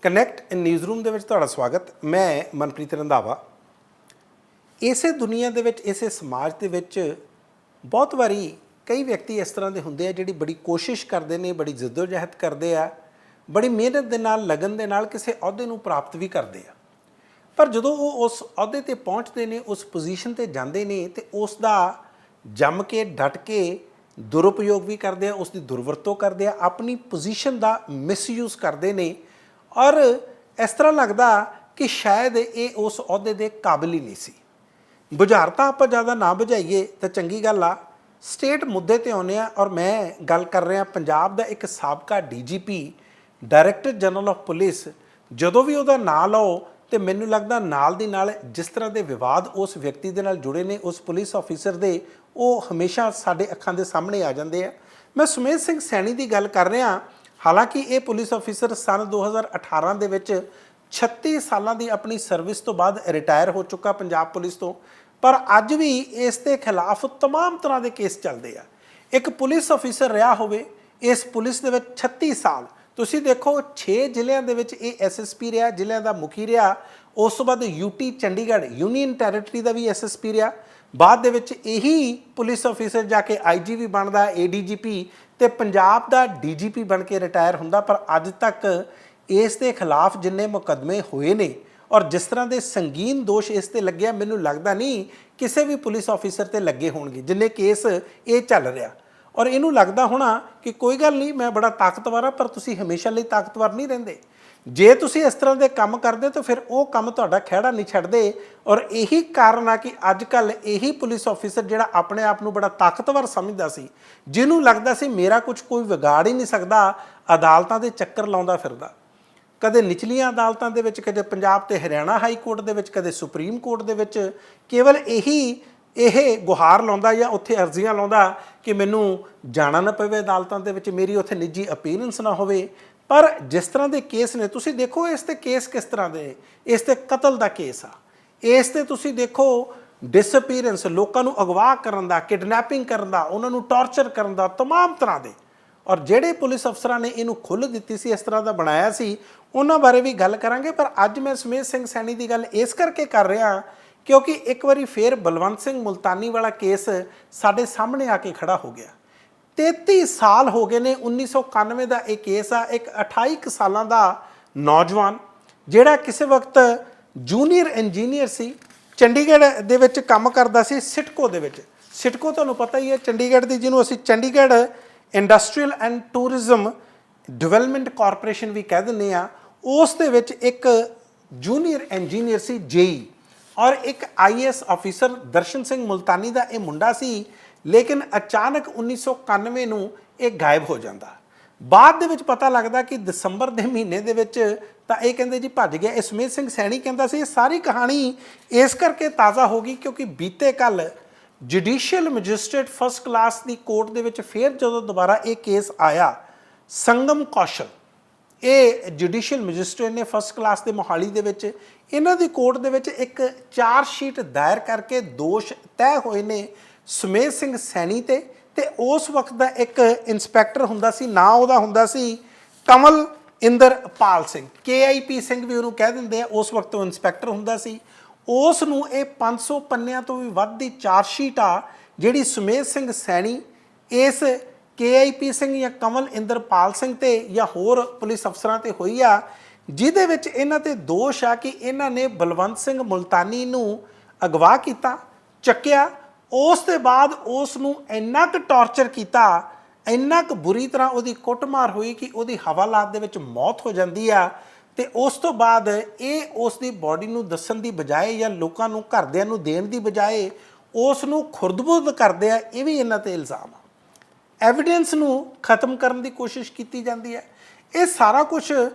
Connect ਨਿਊਜ਼ਰੂਮ ਦੇ ਵਿੱਚ ਤੁਹਾਡਾ ਸਵਾਗਤ। ਮੈਂ ਮਨਪ੍ਰੀਤ ਰੰਧਾਵਾ। ਇਸੇ ਦੁਨੀਆ ਦੇ ਵਿੱਚ, ਇਸੇ ਸਮਾਜ ਦੇ ਵਿੱਚ ਬਹੁਤ ਵਾਰੀ ਕਈ ਵਿਅਕਤੀ ਇਸ ਤਰ੍ਹਾਂ ਦੇ ਹੁੰਦੇ ਆ ਜਿਹੜੀ ਬੜੀ ਕੋਸ਼ਿਸ਼ ਕਰਦੇ ਨੇ, ਬੜੀ ਜਦੋਜਹਿਦ ਕਰਦੇ ਆ, ਬੜੀ ਮਿਹਨਤ ਦੇ ਨਾਲ, ਲਗਨ ਦੇ ਨਾਲ ਕਿਸੇ ਅਹੁਦੇ ਨੂੰ ਪ੍ਰਾਪਤ ਵੀ ਕਰਦੇ ਆ। ਪਰ ਜਦੋਂ ਉਹ ਉਸ ਅਹੁਦੇ ਤੇ ਪਹੁੰਚਦੇ ਨੇ, ਉਸ ਪੋਜੀਸ਼ਨ ਤੇ ਜਾਂਦੇ ਨੇ ਤੇ ਉਸ ਦਾ ਜੰਮ ਕੇ ਡਟ ਕੇ ਦੁਰਉਪਯੋਗ ਵੀ ਕਰਦੇ ਆ, ਉਸ ਦੀ ਦੁਰਵਰਤੋਂ ਕਰਦੇ ਆ, ਆਪਣੀ ਪੋਜੀਸ਼ਨ ਦਾ ਮਿਸਯੂਜ਼ ਕਰਦੇ ਨੇ ਔਰ ਇਸ ਤਰ੍ਹਾਂ ਲੱਗਦਾ ਕਿ ਸ਼ਾਇਦ ਇਹ ਉਸ ਅਹੁਦੇ ਦੇ ਕਾਬਿਲ ਹੀ ਨਹੀਂ ਸੀ। ਬੁਝਾਰਤਾਂ ਆਪਾਂ ਜ਼ਿਆਦਾ ਨਾ ਬੁਝਾਈਏ ਤਾਂ ਚੰਗੀ ਗੱਲ ਆ। ਸਟੇਟ ਮੁੱਦੇ ਤੇ ਆਉਂਦੇ ਆ ਔਰ ਮੈਂ ਗੱਲ ਕਰ ਰਿਹਾ ਪੰਜਾਬ ਦਾ ਇੱਕ ਸਾਬਕਾ DGP, director general of police. ਜਦੋਂ ਵੀ ਉਹਦਾ ਨਾਂ ਲਓ ਤੇ ਮੈਨੂੰ ਲੱਗਦਾ ਨਾਲ ਦੀ ਨਾਲ ਜਿਸ ਤਰ੍ਹਾਂ ਦੇ ਵਿਵਾਦ ਉਸ ਵਿਅਕਤੀ ਦੇ ਨਾਲ ਜੁੜੇ ਨੇ, ਉਸ ਪੁਲਿਸ ਆਫੀਸਰ ਦੇ, ਉਹ ਹਮੇਸ਼ਾ ਸਾਡੇ ਅੱਖਾਂ ਦੇ ਸਾਹਮਣੇ ਆ ਜਾਂਦੇ ਆ। ਮੈਂ ਸੁਮੇਧ ਸਿੰਘ ਸੈਣੀ ਦੀ ਗੱਲ ਕਰ ਰਿਹਾ। ਹਾਲਾਂਕਿ ਇਹ ਪੁਲਿਸ ਆਫੀਸਰ ਸਨ 2018 ਦੇ ਵਿੱਚ 36 ਸਾਲਾਂ ਦੀ ਆਪਣੀ ਸਰਵਿਸ ਤੋਂ ਬਾਅਦ ਰਿਟਾਇਰ ਹੋ ਚੁੱਕਾ ਪੰਜਾਬ ਪੁਲਿਸ ਤੋਂ, ਪਰ ਅੱਜ ਵੀ ਇਸ ਦੇ ਖਿਲਾਫ ਤਮਾਮ ਤਰ੍ਹਾਂ ਦੇ ਕੇਸ ਚੱਲਦੇ ਆ। ਇੱਕ ਪੁਲਿਸ ਆਫੀਸਰ ਰਿਹਾ ਹੋਵੇ ਇਸ ਪੁਲਿਸ ਦੇ ਵਿੱਚ 36 ਸਾਲ, ਤੁਸੀਂ ਦੇਖੋ 6 ਜ਼ਿਲ੍ਹਿਆਂ ਦੇ ਵਿੱਚ ਇਹ SSP ਰਿਹਾ, ਜ਼ਿਲ੍ਹਿਆਂ ਦਾ ਮੁਖੀ ਰਿਹਾ। ਉਸ ਤੋਂ ਬਾਅਦ UT ਚੰਡੀਗੜ੍ਹ ਯੂਨੀਅਨ ਟੈਰੀਟਰੀ ਦਾ ਵੀ SSP ਰਿਹਾ। ਬਾਅਦ ਦੇ ਵਿੱਚ ਇਹੀ ਪੁਲਿਸ ਆਫੀਸਰ ਜਾ ਕੇ IG ਵੀ ਬਣਦਾ, ADGP ਤੇ ਪੰਜਾਬ ਦਾ DGP ਬਣ ਕੇ ਰਿਟਾਇਰ ਹੁੰਦਾ। ਪਰ ਅੱਜ ਤੱਕ ਇਸ ਦੇ ਖਿਲਾਫ ਜਿੰਨੇ ਮੁਕੱਦਮੇ ਹੋਏ ਨੇ ਔਰ ਜਿਸ ਤਰ੍ਹਾਂ ਦੇ ਸੰਗੀਨ ਦੋਸ਼ ਇਸ ਤੇ ਲੱਗਿਆ, ਮੈਨੂੰ ਲੱਗਦਾ ਨਹੀਂ ਕਿਸੇ ਵੀ ਪੁਲਿਸ ਆਫੀਸਰ ਤੇ ਲੱਗੇ ਹੋਣਗੇ ਜਿੰਨੇ ਕੇਸ ਇਹ ਚੱਲ ਰਿਹਾ। ਔਰ ਇਹਨੂੰ ਲੱਗਦਾ ਹੋਣਾ ਕਿ ਕੋਈ ਗੱਲ ਨਹੀਂ, ਮੈਂ ਬੜਾ ਤਾਕਤਵਰ ਆ, ਪਰ ਤੁਸੀਂ ਹਮੇਸ਼ਾ ਲਈ ਤਾਕਤਵਰ ਨਹੀਂ ਰਹਿੰਦੇ। ਜੇ ਤੁਸੀਂ ਇਸ ਤਰ੍ਹਾਂ ਦੇ ਕੰਮ ਕਰਦੇ ਤਾਂ ਫਿਰ ਉਹ ਕੰਮ ਤੁਹਾਡਾ ਖਹਿੜਾ ਨਹੀਂ ਛੱਡਦੇ। ਔਰ ਇਹੀ ਕਾਰਨ ਆ ਕਿ ਅੱਜ ਕੱਲ੍ਹ ਇਹੀ ਪੁਲਿਸ ਆਫੀਸਰ ਜਿਹੜਾ ਆਪਣੇ ਆਪ ਨੂੰ ਬੜਾ ਤਾਕਤਵਰ ਸਮਝਦਾ ਸੀ, ਜਿਹਨੂੰ ਲੱਗਦਾ ਸੀ ਮੇਰਾ ਕੁਝ ਕੋਈ ਵਿਗਾੜ ਹੀ ਨਹੀਂ ਸਕਦਾ, ਅਦਾਲਤਾਂ ਦੇ ਚੱਕਰ ਲਾਉਂਦਾ ਫਿਰਦਾ। ਕਦੇ ਨਿਚਲੀਆਂ ਅਦਾਲਤਾਂ ਦੇ ਵਿੱਚ, ਕਦੇ ਪੰਜਾਬ ਤੇ ਹਰਿਆਣਾ ਹਾਈ ਕੋਰਟ ਦੇ ਵਿੱਚ, ਕਦੇ ਸੁਪਰੀਮ ਕੋਰਟ ਦੇ ਵਿੱਚ ਕੇਵਲ ਇਹ ਗੁਹਾਰ ਲਾਉਂਦਾ ਜਾਂ ਉੱਥੇ ਅਰਜ਼ੀਆਂ ਲਾਉਂਦਾ ਕਿ ਮੈਨੂੰ ਜਾਣਾ ਨਾ ਪਵੇ ਅਦਾਲਤਾਂ ਦੇ ਵਿੱਚ, ਮੇਰੀ ਉੱਥੇ ਨਿੱਜੀ ਅਪੀਅਰੈਂਸ ਨਾ ਹੋਵੇ। ਪਰ ਜਿਸ ਤਰ੍ਹਾਂ ਦੇ ਕੇਸ ਨੇ, ਤੁਸੀਂ ਦੇਖੋ ਇਸ 'ਤੇ ਕੇਸ ਕਿਸ ਤਰ੍ਹਾਂ ਦੇ, ਇਸ 'ਤੇ ਕਤਲ ਦਾ ਕੇਸ ਆ, ਇਸ 'ਤੇ ਤੁਸੀਂ ਦੇਖੋ ਡਿਸਅਪੀਅਰੈਂਸ, ਲੋਕਾਂ ਨੂੰ ਅਗਵਾ ਕਰਨ ਦਾ, ਕਿਡਨੈਪਿੰਗ ਕਰਨ ਦਾ, ਉਹਨਾਂ ਨੂੰ ਟਾਰਚਰ ਕਰਨ ਦਾ, ਤਮਾਮ ਤਰ੍ਹਾਂ ਦੇ। ਔਰ ਜਿਹੜੇ ਪੁਲਿਸ ਅਫਸਰਾਂ ਨੇ ਇਹਨੂੰ ਖੁੱਲ੍ਹ ਦਿੱਤੀ ਸੀ, ਇਸ ਤਰ੍ਹਾਂ ਦਾ ਬਣਾਇਆ ਸੀ, ਉਹਨਾਂ ਬਾਰੇ ਵੀ ਗੱਲ ਕਰਾਂਗੇ। ਪਰ ਅੱਜ ਮੈਂ ਸੁਮੇਧ ਸਿੰਘ ਸੈਣੀ ਦੀ ਗੱਲ ਇਸ ਕਰਕੇ ਕਰ ਰਿਹਾ ਕਿਉਂਕਿ ਇੱਕ ਵਾਰੀ ਫੇਰ ਬਲਵੰਤ ਸਿੰਘ ਮੁਲਤਾਨੀ ਵਾਲਾ ਕੇਸ ਸਾਡੇ ਸਾਹਮਣੇ ਆ ਕੇ ਖੜਾ ਹੋ ਗਿਆ। 33 ਸਾਲ ਹੋ ਗਏ ਨੇ, 1991 ਦਾ ਇਹ ਕੇਸ ਆ। ਇੱਕ 28 ਸਾਲਾਂ ਦਾ ਨੌਜਵਾਨ ਜਿਹੜਾ ਕਿਸੇ ਵਕਤ ਜੂਨੀਅਰ ਇੰਜੀਨੀਅਰ ਸੀ, ਚੰਡੀਗੜ੍ਹ ਦੇ ਵਿੱਚ ਕੰਮ ਕਰਦਾ ਸੀ, ਸਿਟਕੋ ਦੇ ਵਿੱਚ। ਸਿਟਕੋ ਤੁਹਾਨੂੰ ਪਤਾ ਹੀ ਹੈ, ਚੰਡੀਗੜ੍ਹ ਦੀ, ਜਿਹਨੂੰ ਅਸੀਂ Chandigarh industrial and tourism development corporation ਵੀ ਕਹਿ ਦਿੰਦੇ ਆ। ਉਸ ਦੇ ਵਿੱਚ ਇੱਕ ਜੂਨੀਅਰ ਇੰਜੀਨੀਅਰ ਸੀ, JEE, ਔਰ ਇੱਕ IAS ਆਫੀਸਰ ਦਰਸ਼ਨ ਸਿੰਘ ਮੁਲਤਾਨੀ ਦਾ ਇਹ ਮੁੰਡਾ ਸੀ। ਲੇਕਿਨ ਅਚਾਨਕ 1991 ਨੂੰ ਇਹ ਗਾਇਬ ਹੋ ਜਾਂਦਾ। ਬਾਅਦ ਦੇ ਵਿੱਚ ਪਤਾ ਲੱਗਦਾ ਕਿ ਦਸੰਬਰ ਦੇ ਮਹੀਨੇ ਦੇ ਵਿੱਚ ਤਾਂ ਇਹ ਕਹਿੰਦੇ ਜੀ ਭੱਜ ਗਿਆ। ਇਹ ਸੁਮੇਧ ਸਿੰਘ ਸੈਣੀ ਕਹਿੰਦਾ ਸੀ ਇਹ ਸਾਰੀ ਕਹਾਣੀ ਇਸ ਕਰਕੇ ਤਾਜ਼ਾ ਹੋ ਗਈ ਕਿਉਂਕਿ ਬੀਤੇ ਕੱਲ੍ਹ ਜੁਡੀਸ਼ੀਅਲ ਮੈਜਿਸਟ੍ਰੇਟ ਫਸਟ ਕਲਾਸ ਦੀ ਕੋਰਟ ਦੇ ਵਿੱਚ ਫਿਰ ਜਦੋਂ ਦੁਬਾਰਾ ਇਹ ਕੇਸ ਆਇਆ, ਸੰਗਮ ਕੌਸ਼ਲ, ਇਹ ਜੁਡੀਸ਼ੀਅਲ ਮੈਜਿਸਟ੍ਰੇਟ ਨੇ ਫਸਟ ਕਲਾਸ ਦੇ ਮੋਹਾਲੀ ਦੇ ਵਿੱਚ, ਇਹਨਾਂ ਦੀ ਕੋਰਟ ਦੇ ਵਿੱਚ ਇੱਕ ਚਾਰਜ ਸ਼ੀਟ ਦਾਇਰ ਕਰਕੇ ਦੋਸ਼ ਤੈਅ ਹੋਏ ਨੇ ਸੁਮੇਧ ਸਿੰਘ ਸੈਣੀ ਤੇ ਉਸ ਵਕਤ ਦਾ ਇੱਕ ਇੰਸਪੈਕਟਰ ਹੁੰਦਾ ਸੀ, ਨਾਂ ਉਹਦਾ ਹੁੰਦਾ ਸੀ ਕਮਲ ਇੰਦਰਪਾਲ ਸਿੰਘ, KIP ਸਿੰਘ ਵੀ ਉਹਨੂੰ ਕਹਿ ਦਿੰਦੇ ਆ। ਉਸ ਵਕਤ ਉਹ ਇੰਸਪੈਕਟਰ ਹੁੰਦਾ ਸੀ। ਉਸ ਨੂੰ ਇਹ 500 ਪੰਨਿਆਂ ਤੋਂ ਵੀ ਵੱਧ ਦੀ ਚਾਰਜ ਸ਼ੀਟ ਆ ਜਿਹੜੀ ਸੁਮੇਧ ਸਿੰਘ ਸੈਣੀ ਇਸ KIP ਸਿੰਘ ਜਾਂ ਕਮਲ ਇੰਦਰਪਾਲ ਸਿੰਘ ਤੇ ਜਾਂ ਹੋਰ ਪੁਲਿਸ ਅਫਸਰਾਂ ਤੇ ਹੋਈ ਆ, ਜਿਹਦੇ ਵਿੱਚ ਇਹਨਾਂ ਤੇ ਦੋਸ਼ ਆ ਕਿ ਇਹਨਾਂ ਨੇ ਬਲਵੰਤ ਸਿੰਘ ਮੁਲਤਾਨੀ ਨੂੰ ਅਗਵਾ ਕੀਤਾ, ਚੱਕਿਆ। ਉਸ ਤੋਂ ਬਾਅਦ ਉਸ ਨੂੰ ਇੰਨਾ ਕੁ ਟਾਰਚਰ ਕੀਤਾ, ਇੰਨਾ ਕੁ ਬੁਰੀ ਤਰ੍ਹਾਂ ਉਹਦੀ ਕੁੱਟਮਾਰ ਹੋਈ ਕਿ ਉਹਦੀ ਹਵਾਲਾਤ ਦੇ ਵਿੱਚ ਮੌਤ ਹੋ ਜਾਂਦੀ ਆ। ਤੇ ਉਸ ਤੋਂ ਬਾਅਦ ਇਹ ਉਸ ਦੀ ਬੋਡੀ ਨੂੰ ਦੱਸਣ ਦੀ ਬਜਾਏ ਜਾਂ ਲੋਕਾਂ ਨੂੰ, ਘਰਦਿਆਂ ਨੂੰ ਦੇਣ ਦੀ ਬਜਾਏ ਉਸ ਨੂੰ ਖੁਰਦ-ਬੁਰਦ ਕਰਦੇ ਆ। ਇਹ ਵੀ ਇਹਨਾਂ ਤੇ ਇਲਜ਼ਾਮ ਆ। ਐਵੀਡੈਂਸ ਨੂੰ ਖਤਮ ਕਰਨ ਦੀ ਕੋਸ਼ਿਸ਼ ਕੀਤੀ ਜਾਂਦੀ ਹੈ। ਇਹ ਸਾਰਾ ਕੁਝ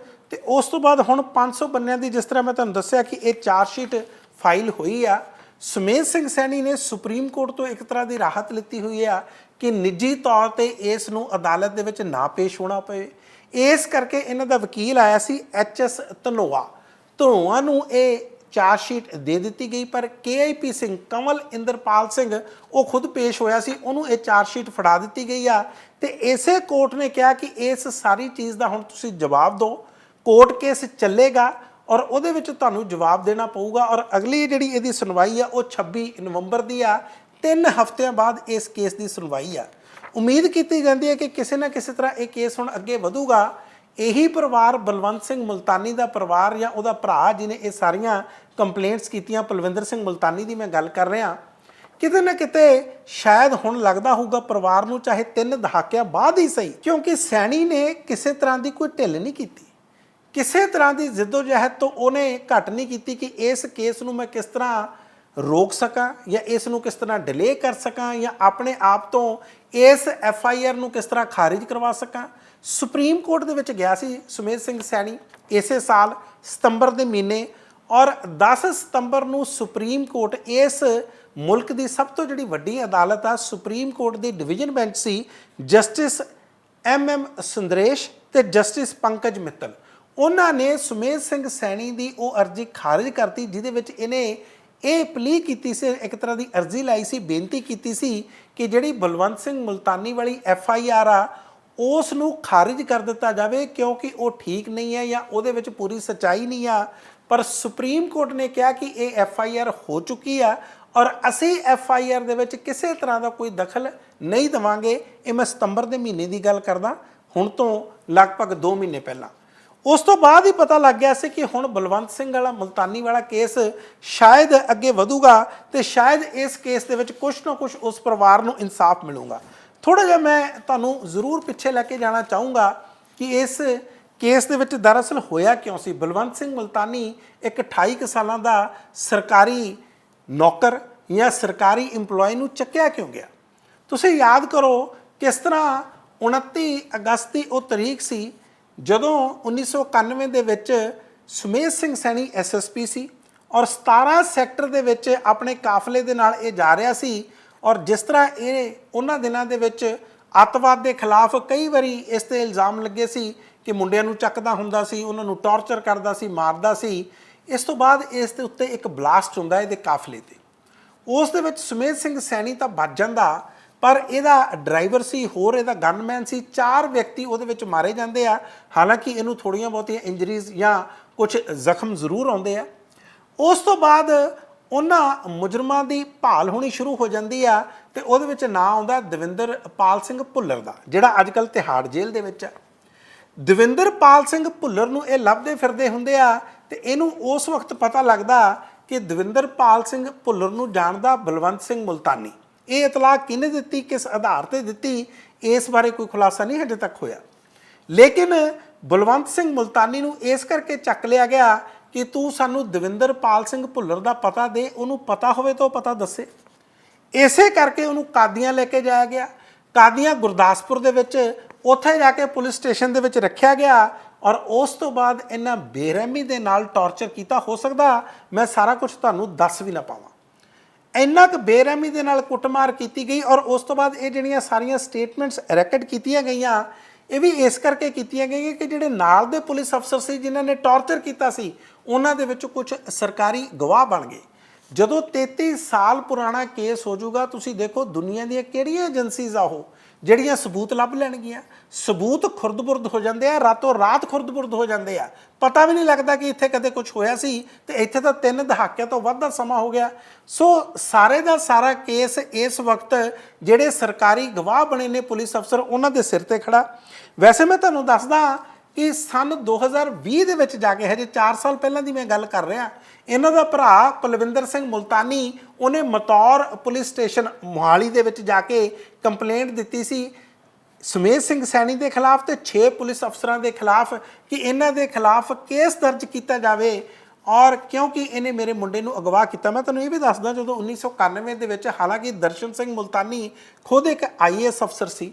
ਤੇ ਉਸ ਤੋਂ ਬਾਅਦ ਹੁਣ 500 ਬੰਨਿਆਂ ਦੀ, ਜਿਸ ਤਰ੍ਹਾਂ ਮੈਂ ਤੁਹਾਨੂੰ ਦੱਸਿਆ ਕਿ ਇਹ ਚਾਰਜ ਸ਼ੀਟ ਫਾਈਲ ਹੋਈ ਆ। ਸੁਮੇਧ ਸਿੰਘ ਸੈਣੀ ਨੇ ਸੁਪਰੀਮ ਕੋਰਟ ਤੋਂ ਇੱਕ ਤਰ੍ਹਾਂ ਦੀ ਰਾਹਤ ਲਿੱਤੀ ਹੋਈ ਆ ਕਿ ਨਿੱਜੀ ਤੌਰ ਤੇ ਇਸ ਨੂੰ ਅਦਾਲਤ ਦੇ ਵਿੱਚ ਨਾ ਪੇਸ਼ ਹੋਣਾ ਪਵੇ। ਇਸ ਕਰਕੇ ਇਹਨਾਂ ਦਾ ਵਕੀਲ ਆਇਆ ਸੀ HS ਧਨੋਆ ਨੂੰ ਇਹ ਚਾਰਜ ਸ਼ੀਟ ਦੇ ਦਿੱਤੀ ਗਈ। ਪਰ KIP ਸਿੰਘ, ਕਮਲ ਇੰਦਰਪਾਲ ਸਿੰਘ, ਉਹ ਖੁਦ ਪੇਸ਼ ਹੋਇਆ ਸੀ, ਉਹਨੂੰ ਇਹ ਚਾਰਜ ਸ਼ੀਟ ਫੜਾ ਦਿੱਤੀ ਗਈ ਆ। ਤੇ ਇਸੇ ਕੋਰਟ ਨੇ ਕਿਹਾ ਕਿ ਇਸ ਸਾਰੀ ਚੀਜ਼ ਦਾ ਹੁਣ ਤੁਸੀਂ ਜਵਾਬ ਦਿਓ। ਕੋਰਟ ਕੇਸ ਚੱਲੇਗਾ ਔਰ ਉਹਦੇ ਵਿੱਚ ਤੁਹਾਨੂੰ ਜਵਾਬ ਦੇਣਾ ਪਊਗਾ। ਔਰ ਅਗਲੀ ਜਿਹੜੀ ਇਹਦੀ ਸੁਣਵਾਈ ਆ ਉਹ 26 ਨਵੰਬਰ ਦੀ ਆ। 3 ਹਫ਼ਤਿਆਂ ਬਾਅਦ ਇਸ ਕੇਸ ਦੀ ਸੁਣਵਾਈ ਆ। ਉਮੀਦ ਕੀਤੀ ਜਾਂਦੀ ਹੈ ਕਿ ਕਿਸੇ ਨਾ ਕਿਸੇ ਤਰ੍ਹਾਂ ਇਹ ਕੇਸ ਹੁਣ ਅੱਗੇ ਵਧੂਗਾ। ਇਹੀ ਪਰਿਵਾਰ ਬਲਵੰਤ ਸਿੰਘ ਮੁਲਤਾਨੀ ਦਾ ਪਰਿਵਾਰ ਜਾਂ ਉਹਦਾ ਭਰਾ ਜਿਹਨੇ ਇਹ ਸਾਰੀਆਂ ਕੰਪਲੇਂਟਸ ਕੀਤੀਆਂ, ਪਲਵਿੰਦਰ ਸਿੰਘ ਮੁਲਤਾਨੀ ਦੀ ਮੈਂ ਗੱਲ ਕਰ ਰਿਹਾ, ਕਿਤੇ ਨਾ ਕਿਤੇ ਸ਼ਾਇਦ ਹੁਣ ਲੱਗਦਾ ਹੋਊਗਾ ਪਰਿਵਾਰ ਨੂੰ, ਚਾਹੇ 3 ਦਹਾਕਿਆਂ ਬਾਅਦ ਹੀ ਸਹੀ, ਕਿਉਂਕਿ ਸੈਣੀ ਨੇ ਕਿਸੇ ਤਰ੍ਹਾਂ ਦੀ ਕੋਈ ਢਿੱਲ ਨਹੀਂ ਕੀਤੀ, ਕਿਸੇ ਤਰ੍ਹਾਂ ਦੀ ਜ਼ਿੱਦੋ-ਜਹਿਦ ਤੋਂ ਉਹਨੇ ਘੱਟ ਨਹੀਂ ਕੀਤੀ ਕਿ ਇਸ ਕੇਸ ਨੂੰ ਮੈਂ ਕਿਸ ਤਰ੍ਹਾਂ ਰੋਕ ਸਕਾਂ ਜਾਂ ਇਸ ਨੂੰ ਕਿਸ ਤਰ੍ਹਾਂ ਡਿਲੇ ਕਰ ਸਕਾਂ ਜਾਂ ਆਪਣੇ ਆਪ ਤੋਂ ਇਸ FIR ਨੂੰ ਕਿਸ ਤਰ੍ਹਾਂ ਖਾਰਿਜ ਕਰਵਾ ਸਕਾਂ। ਸੁਪਰੀਮ ਕੋਰਟ ਦੇ ਵਿੱਚ ਗਿਆ ਸੀ ਸੁਮੇਧ ਸਿੰਘ ਸੈਣੀ ਇਸੇ ਸਾਲ ਸਤੰਬਰ ਦੇ ਮਹੀਨੇ, ਔਰ 10 ਸਤੰਬਰ ਨੂੰ ਸੁਪਰੀਮ ਕੋਰਟ, ਇਸ ਮੁਲਕ ਦੀ ਸਭ ਤੋਂ ਜਿਹੜੀ ਵੱਡੀ ਅਦਾਲਤ ਆ, ਸੁਪਰੀਮ ਕੋਰਟ ਦੀ ਡਿਵੀਜ਼ਨ ਬੈਂਚ ਸੀ, ਜਸਟਿਸ MM ਸੁੰਦਰੇਸ਼ ਤੇ ਜਸਟਿਸ ਪੰਕਜ ਮਿੱਤਲ, ਉਹਨਾਂ ਨੇ ਸੁਮੇਧ ਸਿੰਘ ਸੈਣੀ ਦੀ ਉਹ ਅਰਜ਼ੀ ਖਾਰਿਜ ਕਰਤੀ ਜਿਹਦੇ ਵਿੱਚ ਇਹਨੇ ਇਹ ਪਲੀ ਕੀਤੀ ਸੀ, ਇੱਕ ਤਰ੍ਹਾਂ ਦੀ ਅਰਜ਼ੀ ਲਾਈ ਸੀ, ਬੇਨਤੀ ਕੀਤੀ ਸੀ ਕਿ ਜਿਹੜੀ ਬਲਵੰਤ ਸਿੰਘ ਮੁਲਤਾਨੀ ਵਾਲੀ FIR ਆ ਉਸ ਨੂੰ ਖਾਰਿਜ ਕਰ ਦਿੱਤਾ ਜਾਵੇ ਕਿਉਂਕਿ ਉਹ ਠੀਕ ਨਹੀਂ ਹੈ ਜਾਂ ਉਹਦੇ ਵਿੱਚ ਪੂਰੀ ਸੱਚਾਈ ਨਹੀਂ ਆ। ਪਰ ਸੁਪਰੀਮ ਕੋਰਟ ਨੇ ਕਿਹਾ ਕਿ ਇਹ FIR ਹੋ ਚੁੱਕੀ ਆ ਔਰ ਅਸੀਂ FIR ਦੇ ਵਿੱਚ ਕਿਸੇ ਤਰ੍ਹਾਂ ਦਾ ਕੋਈ ਦਖਲ ਨਹੀਂ ਦੇਵਾਂਗੇ। ਇਹ ਮੈਂ ਸਤੰਬਰ ਦੇ ਮਹੀਨੇ ਦੀ ਗੱਲ ਕਰਦਾ, ਹੁਣ ਤੋਂ ਲਗਭਗ 2 ਮਹੀਨੇ ਪਹਿਲਾਂ। ਉਸ ਤੋਂ ਬਾਅਦ ਹੀ ਪਤਾ ਲੱਗ ਗਿਆ ਸੀ ਕਿ ਹੁਣ ਬਲਵੰਤ ਸਿੰਘ ਵਾਲਾ ਮੁਲਤਾਨੀ ਵਾਲਾ ਕੇਸ ਸ਼ਾਇਦ ਅੱਗੇ ਵਧੂਗਾ ਤੇ ਸ਼ਾਇਦ ਇਸ ਕੇਸ ਦੇ ਵਿੱਚ ਕੁਛ ਨਾ ਕੁਛ ਉਸ ਪਰਿਵਾਰ ਨੂੰ ਇਨਸਾਫ ਮਿਲੂਗਾ। ਥੋੜ੍ਹਾ ਜਿਹਾ ਮੈਂ ਤੁਹਾਨੂੰ ਜ਼ਰੂਰ ਪਿੱਛੇ ਲੈ ਕੇ ਜਾਣਾ ਚਾਹੂੰਗਾ ਕਿ ਇਸ ਕੇਸ ਦੇ ਵਿੱਚ ਦਰਅਸਲ ਹੋਇਆ ਕਿਉਂ ਸੀ। ਬਲਵੰਤ ਸਿੰਘ ਮੁਲਤਾਨੀ ਇੱਕ 28 ਸਾਲਾਂ ਦਾ ਸਰਕਾਰੀ ਨੌਕਰ ਜਾਂ ਸਰਕਾਰੀ ਇੰਪਲੋਈ ਨੂੰ ਚੱਕਿਆ ਕਿਉਂ ਗਿਆ? ਤੁਸੀਂ ਯਾਦ ਕਰੋ ਕਿਸ ਤਰ੍ਹਾਂ 29 ਅਗਸਤ ਦੀ ਉਹ ਤਰੀਕ ਸੀ ਜਦੋਂ 1991 ਦੇ ਵਿੱਚ ਸੁਮੇਧ ਸਿੰਘ ਸੈਣੀ SSP ਸੀ ਔਰ 17 ਸੈਕਟਰ ਦੇ ਵਿੱਚ ਆਪਣੇ ਕਾਫਲੇ ਦੇ ਨਾਲ ਇਹ ਜਾ ਰਿਹਾ ਸੀ। ਔਰ ਜਿਸ ਤਰ੍ਹਾਂ ਇਹ ਉਹਨਾਂ ਦਿਨਾਂ ਦੇ ਵਿੱਚ ਅੱਤਵਾਦ ਦੇ ਖਿਲਾਫ ਕਈ ਵਾਰੀ ਇਸ 'ਤੇ ਇਲਜ਼ਾਮ ਲੱਗੇ ਸੀ ਕਿ ਮੁੰਡਿਆਂ ਨੂੰ ਚੱਕਦਾ ਹੁੰਦਾ ਸੀ, ਉਹਨਾਂ ਨੂੰ ਟੌਰਚਰ ਕਰਦਾ ਸੀ, ਮਾਰਦਾ ਸੀ। ਇਸ ਤੋਂ ਬਾਅਦ ਇਸ ਦੇ ਉੱਤੇ ਇੱਕ ਬਲਾਸਟ ਹੁੰਦਾ ਇਹਦੇ ਕਾਫਲੇ 'ਤੇ, ਉਸ ਦੇ ਵਿੱਚ ਸੁਮੇਧ ਸਿੰਘ ਸੈਣੀ ਤਾਂ ਬਚ ਜਾਂਦਾ ਪਰ ਇਹਦਾ ਡਰਾਈਵਰ ਸੀ, ਹੋਰ ਇਹਦਾ ਗਨਮੈਨ ਸੀ, 4 ਵਿਅਕਤੀ ਉਹਦੇ ਵਿੱਚ ਮਾਰੇ ਜਾਂਦੇ ਆ। ਹਾਲਾਂਕਿ ਇਹਨੂੰ ਥੋੜ੍ਹੀਆਂ ਬਹੁਤੀਆਂ ਇੰਜਰੀਜ਼ ਜਾਂ ਕੁਝ ਜ਼ਖਮ ਜ਼ਰੂਰ ਆਉਂਦੇ ਆ। ਉਸ ਤੋਂ ਬਾਅਦ ਉਹਨਾਂ ਮੁਜਰਮਾਂ ਦੀ ਭਾਲ ਹੋਣੀ ਸ਼ੁਰੂ ਹੋ ਜਾਂਦੀ ਆ ਤੇ ਉਹਦੇ ਵਿੱਚ ਨਾਂ ਆਉਂਦਾ ਦਵਿੰਦਰਪਾਲ ਸਿੰਘ ਭੁੱਲਰ ਦਾ, ਜਿਹੜਾ ਅੱਜ ਕੱਲ੍ਹ ਤਿਹਾੜ ਜੇਲ੍ਹ ਦੇ ਵਿੱਚ ਆ। ਦਵਿੰਦਰਪਾਲ ਸਿੰਘ ਭੁੱਲਰ ਨੂੰ ਇਹ ਲੱਭਦੇ ਫਿਰਦੇ ਹੁੰਦੇ ਆ ਤੇ ਇਹਨੂੰ ਉਸ ਵਕਤ ਪਤਾ ਲੱਗਦਾ ਕਿ ਦਵਿੰਦਰਪਾਲ ਸਿੰਘ ਭੁੱਲਰ ਨੂੰ ਜਾਣਦਾ ਬਲਵੰਤ ਸਿੰਘ ਮੁਲਤਾਨੀ। ਇਹ ਇਤਲਾਹ ਕਿਹਨੇ ਦਿੱਤੀ, ਕਿਸ ਆਧਾਰ ਤੇ ਦਿੱਤੀ, ਇਸ ਬਾਰੇ ਕੋਈ ਖੁਲਾਸਾ ਨਹੀਂ ਹਜੇ ਤੱਕ ਹੋਇਆ। ਲੇਕਿਨ ਬਲਵੰਤ ਸਿੰਘ ਮੁਲਤਾਨੀ ਨੂੰ ਇਸ ਕਰਕੇ ਚੱਕ ਲਿਆ ਗਿਆ ਕਿ ਤੂੰ ਸਾਨੂੰ ਦਵਿੰਦਰਪਾਲ ਸਿੰਘ ਭੁੱਲਰ ਦਾ ਪਤਾ ਦੇ, ਉਹਨੂੰ ਪਤਾ ਹੋਵੇ ਤਾਂ ਉਹ ਪਤਾ ਦੱਸੇ। ਇਸੇ ਕਰਕੇ ਉਹਨੂੰ ਕਾਦੀਆਂ ਲੈ ਕੇ ਜਾਇਆ ਗਿਆ। ਕਾਦੀਆਂ ਗੁਰਦਾਸਪੁਰ ਦੇ ਵਿੱਚ, ਉੱਥੇ ਜਾ ਕੇ ਪੁਲਿਸ ਸਟੇਸ਼ਨ ਦੇ ਵਿੱਚ ਰੱਖਿਆ ਗਿਆ ਔਰ ਉਸ ਤੋਂ ਬਾਅਦ ਇਹਨਾਂ ਬੇਰਹਿਮੀ ਦੇ ਨਾਲ ਟੌਰਚਰ ਕੀਤਾ। ਹੋ ਸਕਦਾ ਮੈਂ ਸਾਰਾ ਕੁਝ ਤੁਹਾਨੂੰ ਦੱਸ ਵੀ ਨਾ ਪਾਵਾਂ, ਇੰਨਾ ਕੁ ਬੇਰਹਿਮੀ ਦੇ ਨਾਲ ਕੁੱਟਮਾਰ ਕੀਤੀ ਗਈ। ਔਰ ਉਸ ਤੋਂ ਬਾਅਦ ਇਹ ਜਿਹੜੀਆਂ ਸਾਰੀਆਂ ਸਟੇਟਮੈਂਟਸ ਰੈਕਡ ਕੀਤੀਆਂ ਗਈਆਂ, ਇਹ ਵੀ ਇਸ ਕਰਕੇ ਕੀਤੀਆਂ ਗਈਆਂ ਕਿ ਜਿਹੜੇ ਨਾਲ ਦੇ ਪੁਲਿਸ ਅਫਸਰ ਸੀ ਜਿਨ੍ਹਾਂ ਨੇ ਟੌਰਚਰ ਕੀਤਾ ਸੀ, ਉਹਨਾਂ ਦੇ ਵਿੱਚ ਕੁਝ ਸਰਕਾਰੀ ਗਵਾਹ ਬਣ ਗਏ। ਜਦੋਂ 33 ਸਾਲ ਪੁਰਾਣਾ ਕੇਸ ਹੋ ਜਾਊਗਾ, ਤੁਸੀਂ ਦੇਖੋ ਦੁਨੀਆ ਦੀਆਂ ਕਿਹੜੀਆਂ ਏਜੰਸੀਜ਼ ਆ ਉਹ ਜਿਹੜੀਆਂ ਸਬੂਤ ਲੱਭ ਲੈਣਗੀਆਂ। ਸਬੂਤ ਖੁਰਦ-ਬੁਰਦ ਹੋ ਜਾਂਦੇ ਆ, ਰਾਤੋਂ ਰਾਤ ਖੁਰਦ-ਬੁਰਦ ਹੋ ਜਾਂਦੇ ਆ। ਪਤਾ ਵੀ ਨਹੀਂ ਲੱਗਦਾ ਕਿ ਇੱਥੇ ਕਦੇ ਕੁਝ ਹੋਇਆ ਸੀ ਤੇ ਇੱਥੇ ਤਾਂ 3 ਦਹਾਕਿਆਂ ਤੋਂ ਵੱਧ ਦਾ ਸਮਾਂ ਹੋ ਗਿਆ। ਸੋ ਸਾਰੇ ਦਾ ਸਾਰਾ ਕੇਸ ਇਸ ਵਕਤ ਜਿਹੜੇ ਸਰਕਾਰੀ ਗਵਾਹ ਬਣੇ ਨੇ ਪੁਲਿਸ ਅਫਸਰ, ਉਹਨਾਂ ਦੇ ਸਿਰ ਤੇ ਖੜਾ। ਵੈਸੇ ਮੈਂ ਤੁਹਾਨੂੰ ਦੱਸਦਾ ਕਿ ਸਨ 2020 ਦੇ ਵਿੱਚ ਜਾ ਕੇ, ਹਜੇ 4 ਸਾਲ ਪਹਿਲਾਂ ਦੀ ਮੈਂ ਗੱਲ ਕਰ ਰਿਹਾ, ਇਹਨਾਂ ਦਾ ਭਰਾ ਪਲਵਿੰਦਰ ਸਿੰਘ ਮੁਲਤਾਨੀ, ਉਹਨੇ ਮਤੌਰ ਪੁਲਿਸ ਸਟੇਸ਼ਨ ਮੋਹਾਲੀ ਦੇ ਵਿੱਚ ਜਾ ਕੇ ਕੰਪਲੇਂਟ ਦਿੱਤੀ ਸੀ ਸੁਮੇਧ ਸਿੰਘ ਸੈਣੀ ਦੇ ਖਿਲਾਫ ਤੇ 6 ਪੁਲਿਸ ਅਫਸਰਾਂ ਦੇ ਖਿਲਾਫ ਕਿ ਇਹਨਾਂ ਦੇ ਖਿਲਾਫ ਕੇਸ ਦਰਜ ਕੀਤਾ ਜਾਵੇ ਔਰ ਕਿਉਂਕਿ ਇਹਨੇ ਮੇਰੇ ਮੁੰਡੇ ਨੂੰ ਅਗਵਾ ਕੀਤਾ। ਮੈਂ ਤੁਹਾਨੂੰ ਇਹ ਵੀ ਦੱਸਦਾ, ਜਦੋਂ 1991 ਦੇ ਵਿੱਚ, ਹਾਲਾਂਕਿ ਦਰਸ਼ਨ ਸਿੰਘ ਮੁਲਤਾਨੀ ਖੁਦ ਇੱਕ IAS ਅਫਸਰ ਸੀ,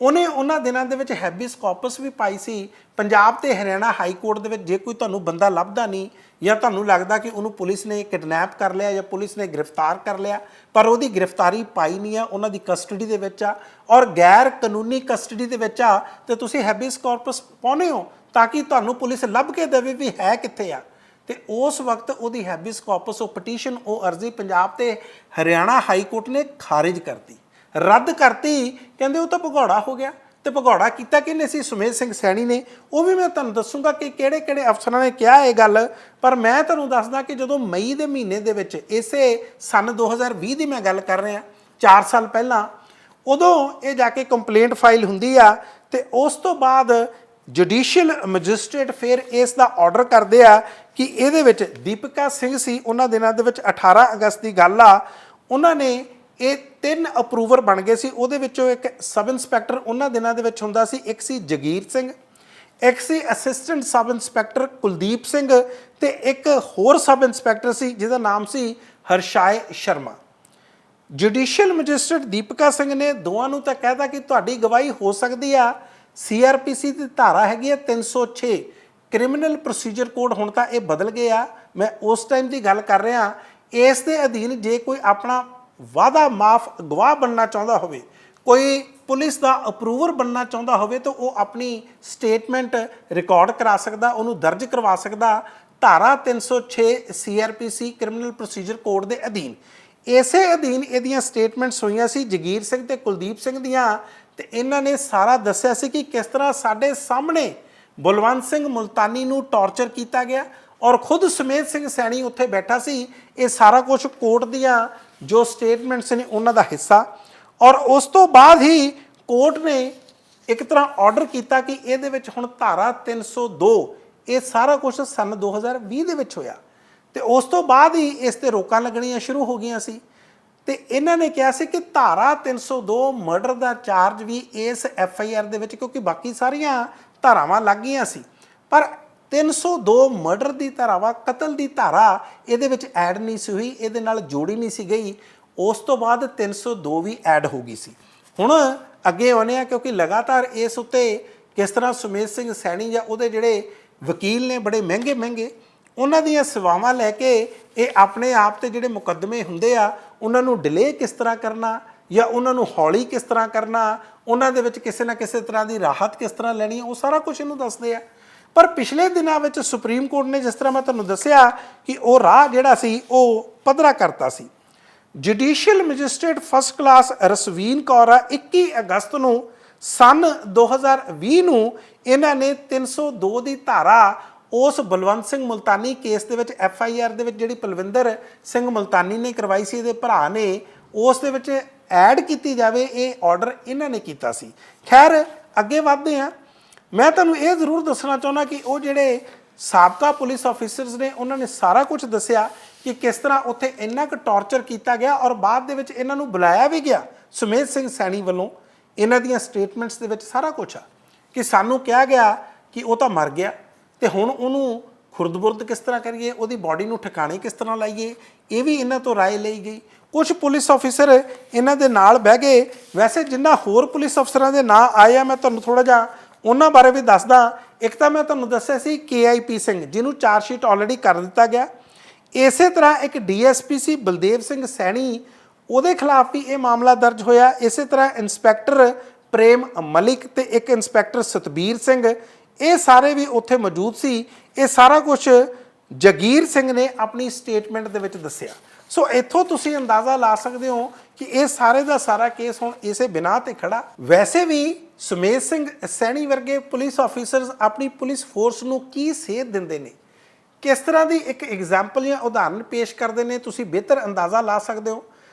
ਉਹਨੇ ਉਹਨਾਂ ਦਿਨਾਂ ਦੇ ਵਿੱਚ ਹੈਬੀਸ ਕਾਰਪਸ ਵੀ ਪਾਈ ਸੀ ਪੰਜਾਬ ਤੇ ਹਰਿਆਣਾ ਹਾਈ ਕੋਰਟ ਦੇ ਵਿੱਚ। ਜੇ ਕੋਈ ਤੁਹਾਨੂੰ ਬੰਦਾ ਲੱਭਦਾ ਨਹੀਂ ਜਾਂ ਤੁਹਾਨੂੰ ਲੱਗਦਾ ਕਿ ਉਹਨੂੰ ਪੁਲਿਸ ਨੇ ਕਿਡਨੈਪ ਕਰ ਲਿਆ ਜਾਂ ਪੁਲਿਸ ਨੇ ਗ੍ਰਿਫਤਾਰ ਕਰ ਲਿਆ, ਪਰ ਉਹਦੀ ਗ੍ਰਿਫਤਾਰੀ ਪਾਈ ਨਹੀਂ ਆ, ਉਹਨਾਂ ਦੀ ਕਸਟਡੀ ਦੇ ਵਿੱਚ ਆ ਔਰ ਗੈਰ ਕਾਨੂੰਨੀ ਕਸਟਡੀ ਦੇ ਵਿੱਚ ਆ, ਤੇ ਤੁਸੀਂ ਹੈਬੀਸ ਕਾਰਪਸ ਪਾਉਂਦੇ ਹੋ ਤਾਂ ਕਿ ਤੁਹਾਨੂੰ ਪੁਲਿਸ ਲੱਭ ਕੇ ਦੇਵੇ ਵੀ ਹੈ ਕਿੱਥੇ ਆ। ਤੇ ਉਸ ਵਕਤ ਉਹਦੀ ਹੈਬੀਸ ਕਾਰਪਸ, ਉਹ ਪਟੀਸ਼ਨ, ਉਹ ਅਰਜ਼ੀ ਪੰਜਾਬ ਤੇ ਹਰਿਆਣਾ ਹਾਈ ਕੋਰਟ ਨੇ ਖਾਰਿਜ ਕਰਤੀ, ਰੱਦ ਕਰਤੀ। ਕਹਿੰਦੇ ਉਹ ਤਾਂ ਭਗੌੜਾ ਹੋ ਗਿਆ ਤੇ ਭਗੌੜਾ ਕੀਤਾ ਕਿਹਨੇ ਸੀ? ਸੁਮੇਧ ਸਿੰਘ ਸੈਣੀ ਨੇ। ਉਹ ਵੀ ਮੈਂ ਤੁਹਾਨੂੰ ਦੱਸੂਗਾ ਕਿ ਕਿਹੜੇ ਕਿਹੜੇ ਅਫਸਰਾਂ ਨੇ ਕਿਹਾ ਇਹ ਗੱਲ। ਪਰ ਮੈਂ ਤੁਹਾਨੂੰ ਦੱਸਦਾ ਕਿ ਜਦੋਂ ਮਈ ਦੇ ਮਹੀਨੇ ਦੇ ਵਿੱਚ, ਇਸੇ ਸਨ 2020 ਦੀ ਮੈਂ ਗੱਲ ਕਰ ਰਿਹਾ, 4 ਸਾਲ ਪਹਿਲਾਂ, ਉਦੋਂ ਇਹ ਜਾ ਕੇ ਕੰਪਲੇਂਟ ਫਾਈਲ ਹੁੰਦੀ ਆ ਤੇ ਉਸ ਤੋਂ ਬਾਅਦ ਜੁਡੀਸ਼ੀਅਲ ਮੈਜਿਸਟ੍ਰੇਟ ਫਿਰ ਇਸ ਦਾ ਆਰਡਰ ਕਰਦੇ ਆ ਕਿ ਇਹਦੇ ਵਿੱਚ ਦੀਪਿਕਾ ਸਿੰਘ ਸੀ, ਉਹਨਾਂ ਦਿਨਾਂ ਦੇ ਵਿੱਚ 18 ਅਗਸਤ ਦੀ ਗੱਲ ਆ, ਉਹਨਾਂ ਨੇ ਇਹ 3 ਅਪਰੂਵਰ ਬਣ ਗਏ ਸੀ। ਉਹਦੇ ਵਿੱਚੋਂ ਇੱਕ ਸਬ ਇੰਸਪੈਕਟਰ ਉਹਨਾਂ ਦਿਨਾਂ ਦੇ ਵਿੱਚ ਹੁੰਦਾ ਸੀ, ਇੱਕ ਸੀ ਜਗੀਰ ਸਿੰਘ, ਇੱਕ ਸੀ assistant sub inspector Kuldeep Singh ਤੇ ਇੱਕ ਹੋਰ ਸਬ ਇੰਸਪੈਕਟਰ ਸੀ ਜਿਹਦਾ ਨਾਮ ਸੀ ਹਰਸ਼ਾਏ ਸ਼ਰਮਾ। ਜੁਡੀਸ਼ੀਅਲ ਮੈਜਿਸਟ੍ਰੇਟ ਦੀਪਿਕਾ ਸਿੰਘ ਨੇ ਦੋਵਾਂ ਨੂੰ ਤਾਂ ਕਹਿਤਾ ਕਿ ਤੁਹਾਡੀ ਗਵਾਹੀ ਹੋ ਸਕਦੀ ਆ। CRPC ਦੀ ਧਾਰਾ ਹੈਗੀ ਆ 306, ਕ੍ਰਿਮੀਨਲ ਪ੍ਰੋਸੀਜਰ ਕੋਡ, ਹੁਣ ਤਾਂ ਇਹ ਬਦਲ ਗਏ ਆ, ਮੈਂ ਉਸ ਟਾਈਮ ਦੀ ਗੱਲ ਕਰ ਰਿਹਾ। ਇਸ ਦੇ ਅਧੀਨ ਜੇ ਕੋਈ ਆਪਣਾ ਵਾਅਦਾ ਮਾਫ ਗਵਾਹ ਬਣਨਾ ਚਾਹੁੰਦਾ ਹੋਵੇ, ਕੋਈ ਪੁਲਿਸ ਦਾ ਅਪਰੂਵਰ ਬਣਨਾ ਚਾਹੁੰਦਾ ਹੋਵੇ, ਤਾਂ ਉਹ ਆਪਣੀ ਸਟੇਟਮੈਂਟ ਰਿਕਾਰਡ ਕਰਾ ਸਕਦਾ, ਉਹਨੂੰ ਦਰਜ ਕਰਵਾ ਸਕਦਾ ਧਾਰਾ 306 CRPC ਕ੍ਰਿਮੀਨਲ ਪ੍ਰੋਸੀਜਰ ਕੋਡ ਦੇ ਅਧੀਨ। ਇਸੇ ਅਧੀਨ ਇਹਦੀਆਂ ਸਟੇਟਮੈਂਟਸ ਹੋਈਆਂ ਸੀ ਜਗੀਰ ਸਿੰਘ ਤੇ ਕੁਲਦੀਪ ਸਿੰਘ ਦੀਆਂ, ਤੇ ਇਹਨਾਂ ਨੇ ਸਾਰਾ ਦੱਸਿਆ ਸੀ ਕਿ ਕਿਸ ਤਰ੍ਹਾਂ ਸਾਡੇ ਸਾਹਮਣੇ ਬਲਵੰਤ ਸਿੰਘ ਮੁਲਤਾਨੀ ਨੂੰ ਟਾਰਚਰ ਕੀਤਾ ਗਿਆ ਔਰ ਖੁਦ ਸੁਮੇਧ ਸਿੰਘ ਸੈਣੀ ਉੱਥੇ ਬੈਠਾ ਸੀ। ਇਹ ਸਾਰਾ ਕੁਝ ਕੋਰਟ ਦੀਆਂ ਜੋ ਸਟੇਟਮੈਂਟਸ ਨੇ ਉਹਨਾਂ ਦਾ ਹਿੱਸਾ। ਔਰ ਉਸ ਤੋਂ ਬਾਅਦ ਹੀ ਕੋਰਟ ਨੇ ਇੱਕ ਤਰ੍ਹਾਂ ਆਰਡਰ ਕੀਤਾ ਕਿ ਇਹਦੇ ਵਿੱਚ ਹੁਣ ਧਾਰਾ 302, ਇਹ ਸਾਰਾ ਕੁਝ ਸਨ 2020 ਦੇ ਵਿੱਚ ਹੋਇਆ ਤੇ ਉਸ ਤੋਂ ਬਾਅਦ ਹੀ ਇਸ ਤੇ ਰੋਕਾਂ ਲੱਗਣੀਆਂ ਸ਼ੁਰੂ ਹੋ ਗਈਆਂ ਸੀ। ਤੇ ਇਹਨਾਂ ਨੇ ਕਿਹਾ ਸੀ ਕਿ ਧਾਰਾ 302 ਮਰਡਰ ਦਾ ਚਾਰਜ ਵੀ ਇਸ FIR ਦੇ ਵਿੱਚ, ਕਿਉਂਕਿ ਬਾਕੀ ਸਾਰੀਆਂ ਧਾਰਾਵਾਂ ਲੱਗ ਗਈਆਂ ਸੀ, ਪਰ 302 ਮਰਡਰ ਦੀ ਧਾਰਾਵਾ, ਕਤਲ ਦੀ ਧਾਰਾ ਇਹਦੇ ਵਿੱਚ ਐਡ ਨਹੀਂ ਸੀ ਹੋਈ, ਇਹਦੇ ਨਾਲ ਜੋੜੀ ਨਹੀਂ ਸੀ ਗਈ। ਉਸ ਤੋਂ ਬਾਅਦ 302 ਵੀ ਐਡ ਹੋ ਗਈ ਸੀ। ਹੁਣ ਅੱਗੇ ਆਉਂਦੇ ਆ, ਕਿਉਂਕਿ ਲਗਾਤਾਰ ਇਸ ਉੱਤੇ ਕਿਸ ਤਰ੍ਹਾਂ ਸੁਮੇਧ ਸਿੰਘ ਸੈਣੀ ਜਾਂ ਉਹਦੇ ਜਿਹੜੇ ਵਕੀਲ ਨੇ ਬੜੇ ਮਹਿੰਗੇ ਮਹਿੰਗੇ, ਉਹਨਾਂ ਦੀਆਂ ਸੇਵਾਵਾਂ ਲੈ ਕੇ ਇਹ ਆਪਣੇ ਆਪ ਤੇ ਜਿਹੜੇ ਮੁਕੱਦਮੇ ਹੁੰਦੇ ਆ ਉਹਨਾਂ ਨੂੰ ਡਿਲੇ ਕਿਸ ਤਰ੍ਹਾਂ ਕਰਨਾ ਜਾਂ ਉਹਨਾਂ ਨੂੰ ਹੌਲੀ ਕਿਸ ਤਰ੍ਹਾਂ ਕਰਨਾ, ਉਹਨਾਂ ਦੇ ਵਿੱਚ ਕਿਸੇ ਨਾ ਕਿਸੇ ਤਰ੍ਹਾਂ ਦੀ ਰਾਹਤ ਕਿਸ ਤਰ੍ਹਾਂ ਲੈਣੀ, ਉਹ ਸਾਰਾ ਕੁਝ ਇਹਨੂੰ ਦੱਸਦੇ ਆ। ਪਰ ਪਿਛਲੇ ਦਿਨਾਂ ਵਿੱਚ ਸੁਪਰੀਮ ਕੋਰਟ ਨੇ, ਜਿਸ ਤਰ੍ਹਾਂ ਮੈਂ ਤੁਹਾਨੂੰ ਦੱਸਿਆ, ਕਿ ਉਹ ਰਾਹ ਜਿਹੜਾ ਸੀ ਉਹ ਪੱਧਰਾ ਕਰਤਾ ਸੀ। Judicial magistrate first class Rasveen Kaur ਆ, 21 ਅਗਸਤ ਨੂੰ ਸਨ 2020 ਨੂੰ ਇਹਨਾਂ ਨੇ 302 ਦੀ ਧਾਰਾ ਉਸ ਬਲਵੰਤ ਸਿੰਘ ਮੁਲਤਾਨੀ ਕੇਸ ਦੇ ਵਿੱਚ FIR ਦੇ ਵਿੱਚ ਜਿਹੜੀ ਪਲਵਿੰਦਰ ਸਿੰਘ ਮੁਲਤਾਨੀ ਨੇ ਕਰਵਾਈ ਸੀ, ਇਹਦੇ ਭਰਾ ਨੇ, ਉਸ ਦੇ ਵਿੱਚ ਐਡ ਕੀਤੀ ਜਾਵੇ, ਇਹ ਆਰਡਰ ਇਹਨਾਂ ਨੇ ਕੀਤਾ ਸੀ। ਖੈਰ ਅੱਗੇ ਵਧਦੇ ਹਾਂ। ਮੈਂ ਤੁਹਾਨੂੰ ਇਹ ਜ਼ਰੂਰ ਦੱਸਣਾ ਚਾਹੁੰਦਾ ਕਿ ਉਹ ਜਿਹੜੇ ਸਾਬਕਾ ਪੁਲਿਸ ਆਫੀਸਰਸ ਨੇ ਉਹਨਾਂ ਨੇ ਸਾਰਾ ਕੁਝ ਦੱਸਿਆ ਕਿ ਕਿਸ ਤਰ੍ਹਾਂ ਉੱਥੇ ਇੰਨਾ ਕੁ ਟਾਰਚਰ ਕੀਤਾ ਗਿਆ ਔਰ ਬਾਅਦ ਦੇ ਵਿੱਚ ਇਹਨਾਂ ਨੂੰ ਬੁਲਾਇਆ ਵੀ ਗਿਆ ਸੁਮੇਧ ਸਿੰਘ ਸੈਣੀ ਵੱਲੋਂ। ਇਹਨਾਂ ਦੀਆਂ ਸਟੇਟਮੈਂਟਸ ਦੇ ਵਿੱਚ ਸਾਰਾ ਕੁਝ ਆ ਕਿ ਸਾਨੂੰ ਕਿਹਾ ਗਿਆ ਕਿ ਉਹ ਤਾਂ ਮਰ ਗਿਆ ਤੇ ਹੁਣ ਉਹਨੂੰ ਖੁਰਦ-ਬੁਰਦ ਕਿਸ ਤਰ੍ਹਾਂ ਕਰੀਏ, ਉਹਦੀ ਬਾਡੀ ਨੂੰ ਠਿਕਾਣੇ ਕਿਸ ਤਰ੍ਹਾਂ ਲਾਈਏ, ਇਹ ਵੀ ਇਹਨਾਂ ਤੋਂ ਰਾਏ ਲਈ ਗਈ। ਕੁਝ ਪੁਲਿਸ ਆਫੀਸਰ ਇਹਨਾਂ ਦੇ ਨਾਲ ਬਹਿ ਗਏ। ਵੈਸੇ ਜਿੰਨਾ ਹੋਰ ਪੁਲਿਸ ਅਫਸਰਾਂ ਦੇ ਨਾਂ ਆਏ ਆ, ਮੈਂ ਤੁਹਾਨੂੰ ਥੋੜ੍ਹਾ ਜਿਹਾ ਉਹਨਾਂ ਬਾਰੇ ਵੀ ਦੱਸਦਾ। ਇੱਕ ਤਾਂ ਮੈਂ ਤੁਹਾਨੂੰ ਦੱਸਿਆ ਸੀ KIP ਸਿੰਘ, ਜਿਹਨੂੰ ਚਾਰਜਸ਼ੀਟ ਆਲਰੇਡੀ ਕਰ ਦਿੱਤਾ ਗਿਆ। ਇਸੇ ਤਰ੍ਹਾਂ ਇੱਕ DSP ਸੀ ਬਲਦੇਵ ਸਿੰਘ ਸੈਣੀ, ਉਹਦੇ ਖਿਲਾਫ ਵੀ ਇਹ ਮਾਮਲਾ ਦਰਜ ਹੋਇਆ। ਇਸੇ ਤਰ੍ਹਾਂ ਇੰਸਪੈਕਟਰ ਪ੍ਰੇਮ ਮਲਿਕ ਤੇ ਇੱਕ ਇੰਸਪੈਕਟਰ ਸਤਬੀਰ ਸਿੰਘ, ਇਹ ਸਾਰੇ ਵੀ ਉੱਥੇ ਮੌਜੂਦ ਸੀ। ਇਹ ਸਾਰਾ ਕੁਝ ਜਗੀਰ ਸਿੰਘ ਨੇ ਆਪਣੀ ਸਟੇਟਮੈਂਟ ਦੇ ਵਿੱਚ ਦੱਸਿਆ। ਸੋ ਇੱਥੋਂ ਤੁਸੀਂ ਅੰਦਾਜ਼ਾ ਲਾ ਸਕਦੇ ਹੋ ਕਿ ਇਹ ਸਾਰੇ ਦਾ ਸਾਰਾ ਕੇਸ ਹੁਣ ਇਸੇ ਬਿਨਾਂ ਤੇ ਖੜਾ। ਵੈਸੇ ਵੀ ਸੁਮੇਧ ਸਿੰਘ ਸੈਣੀ ਵਰਗੇ ਪੁਲਿਸ ਆਫੀਸਰਸ ਆਪਣੀ ਪੁਲਿਸ ਫੋਰਸ ਨੂੰ ਕੀ ਸੇਧ ਦਿੰਦੇ ਨੇ, ਕਿਸ ਤਰ੍ਹਾਂ ਦੀ ਇੱਕ ਐਗਜ਼ਾਮਪਲ ਜਾਂ ਉਦਾਹਰਨ ਪੇਸ਼ ਕਰਦੇ ਨੇ, ਤੁਸੀਂ ਬਿਹਤਰ ਅੰਦਾਜ਼ਾ ਲਾ ਸਕਦੇ ਹੋ।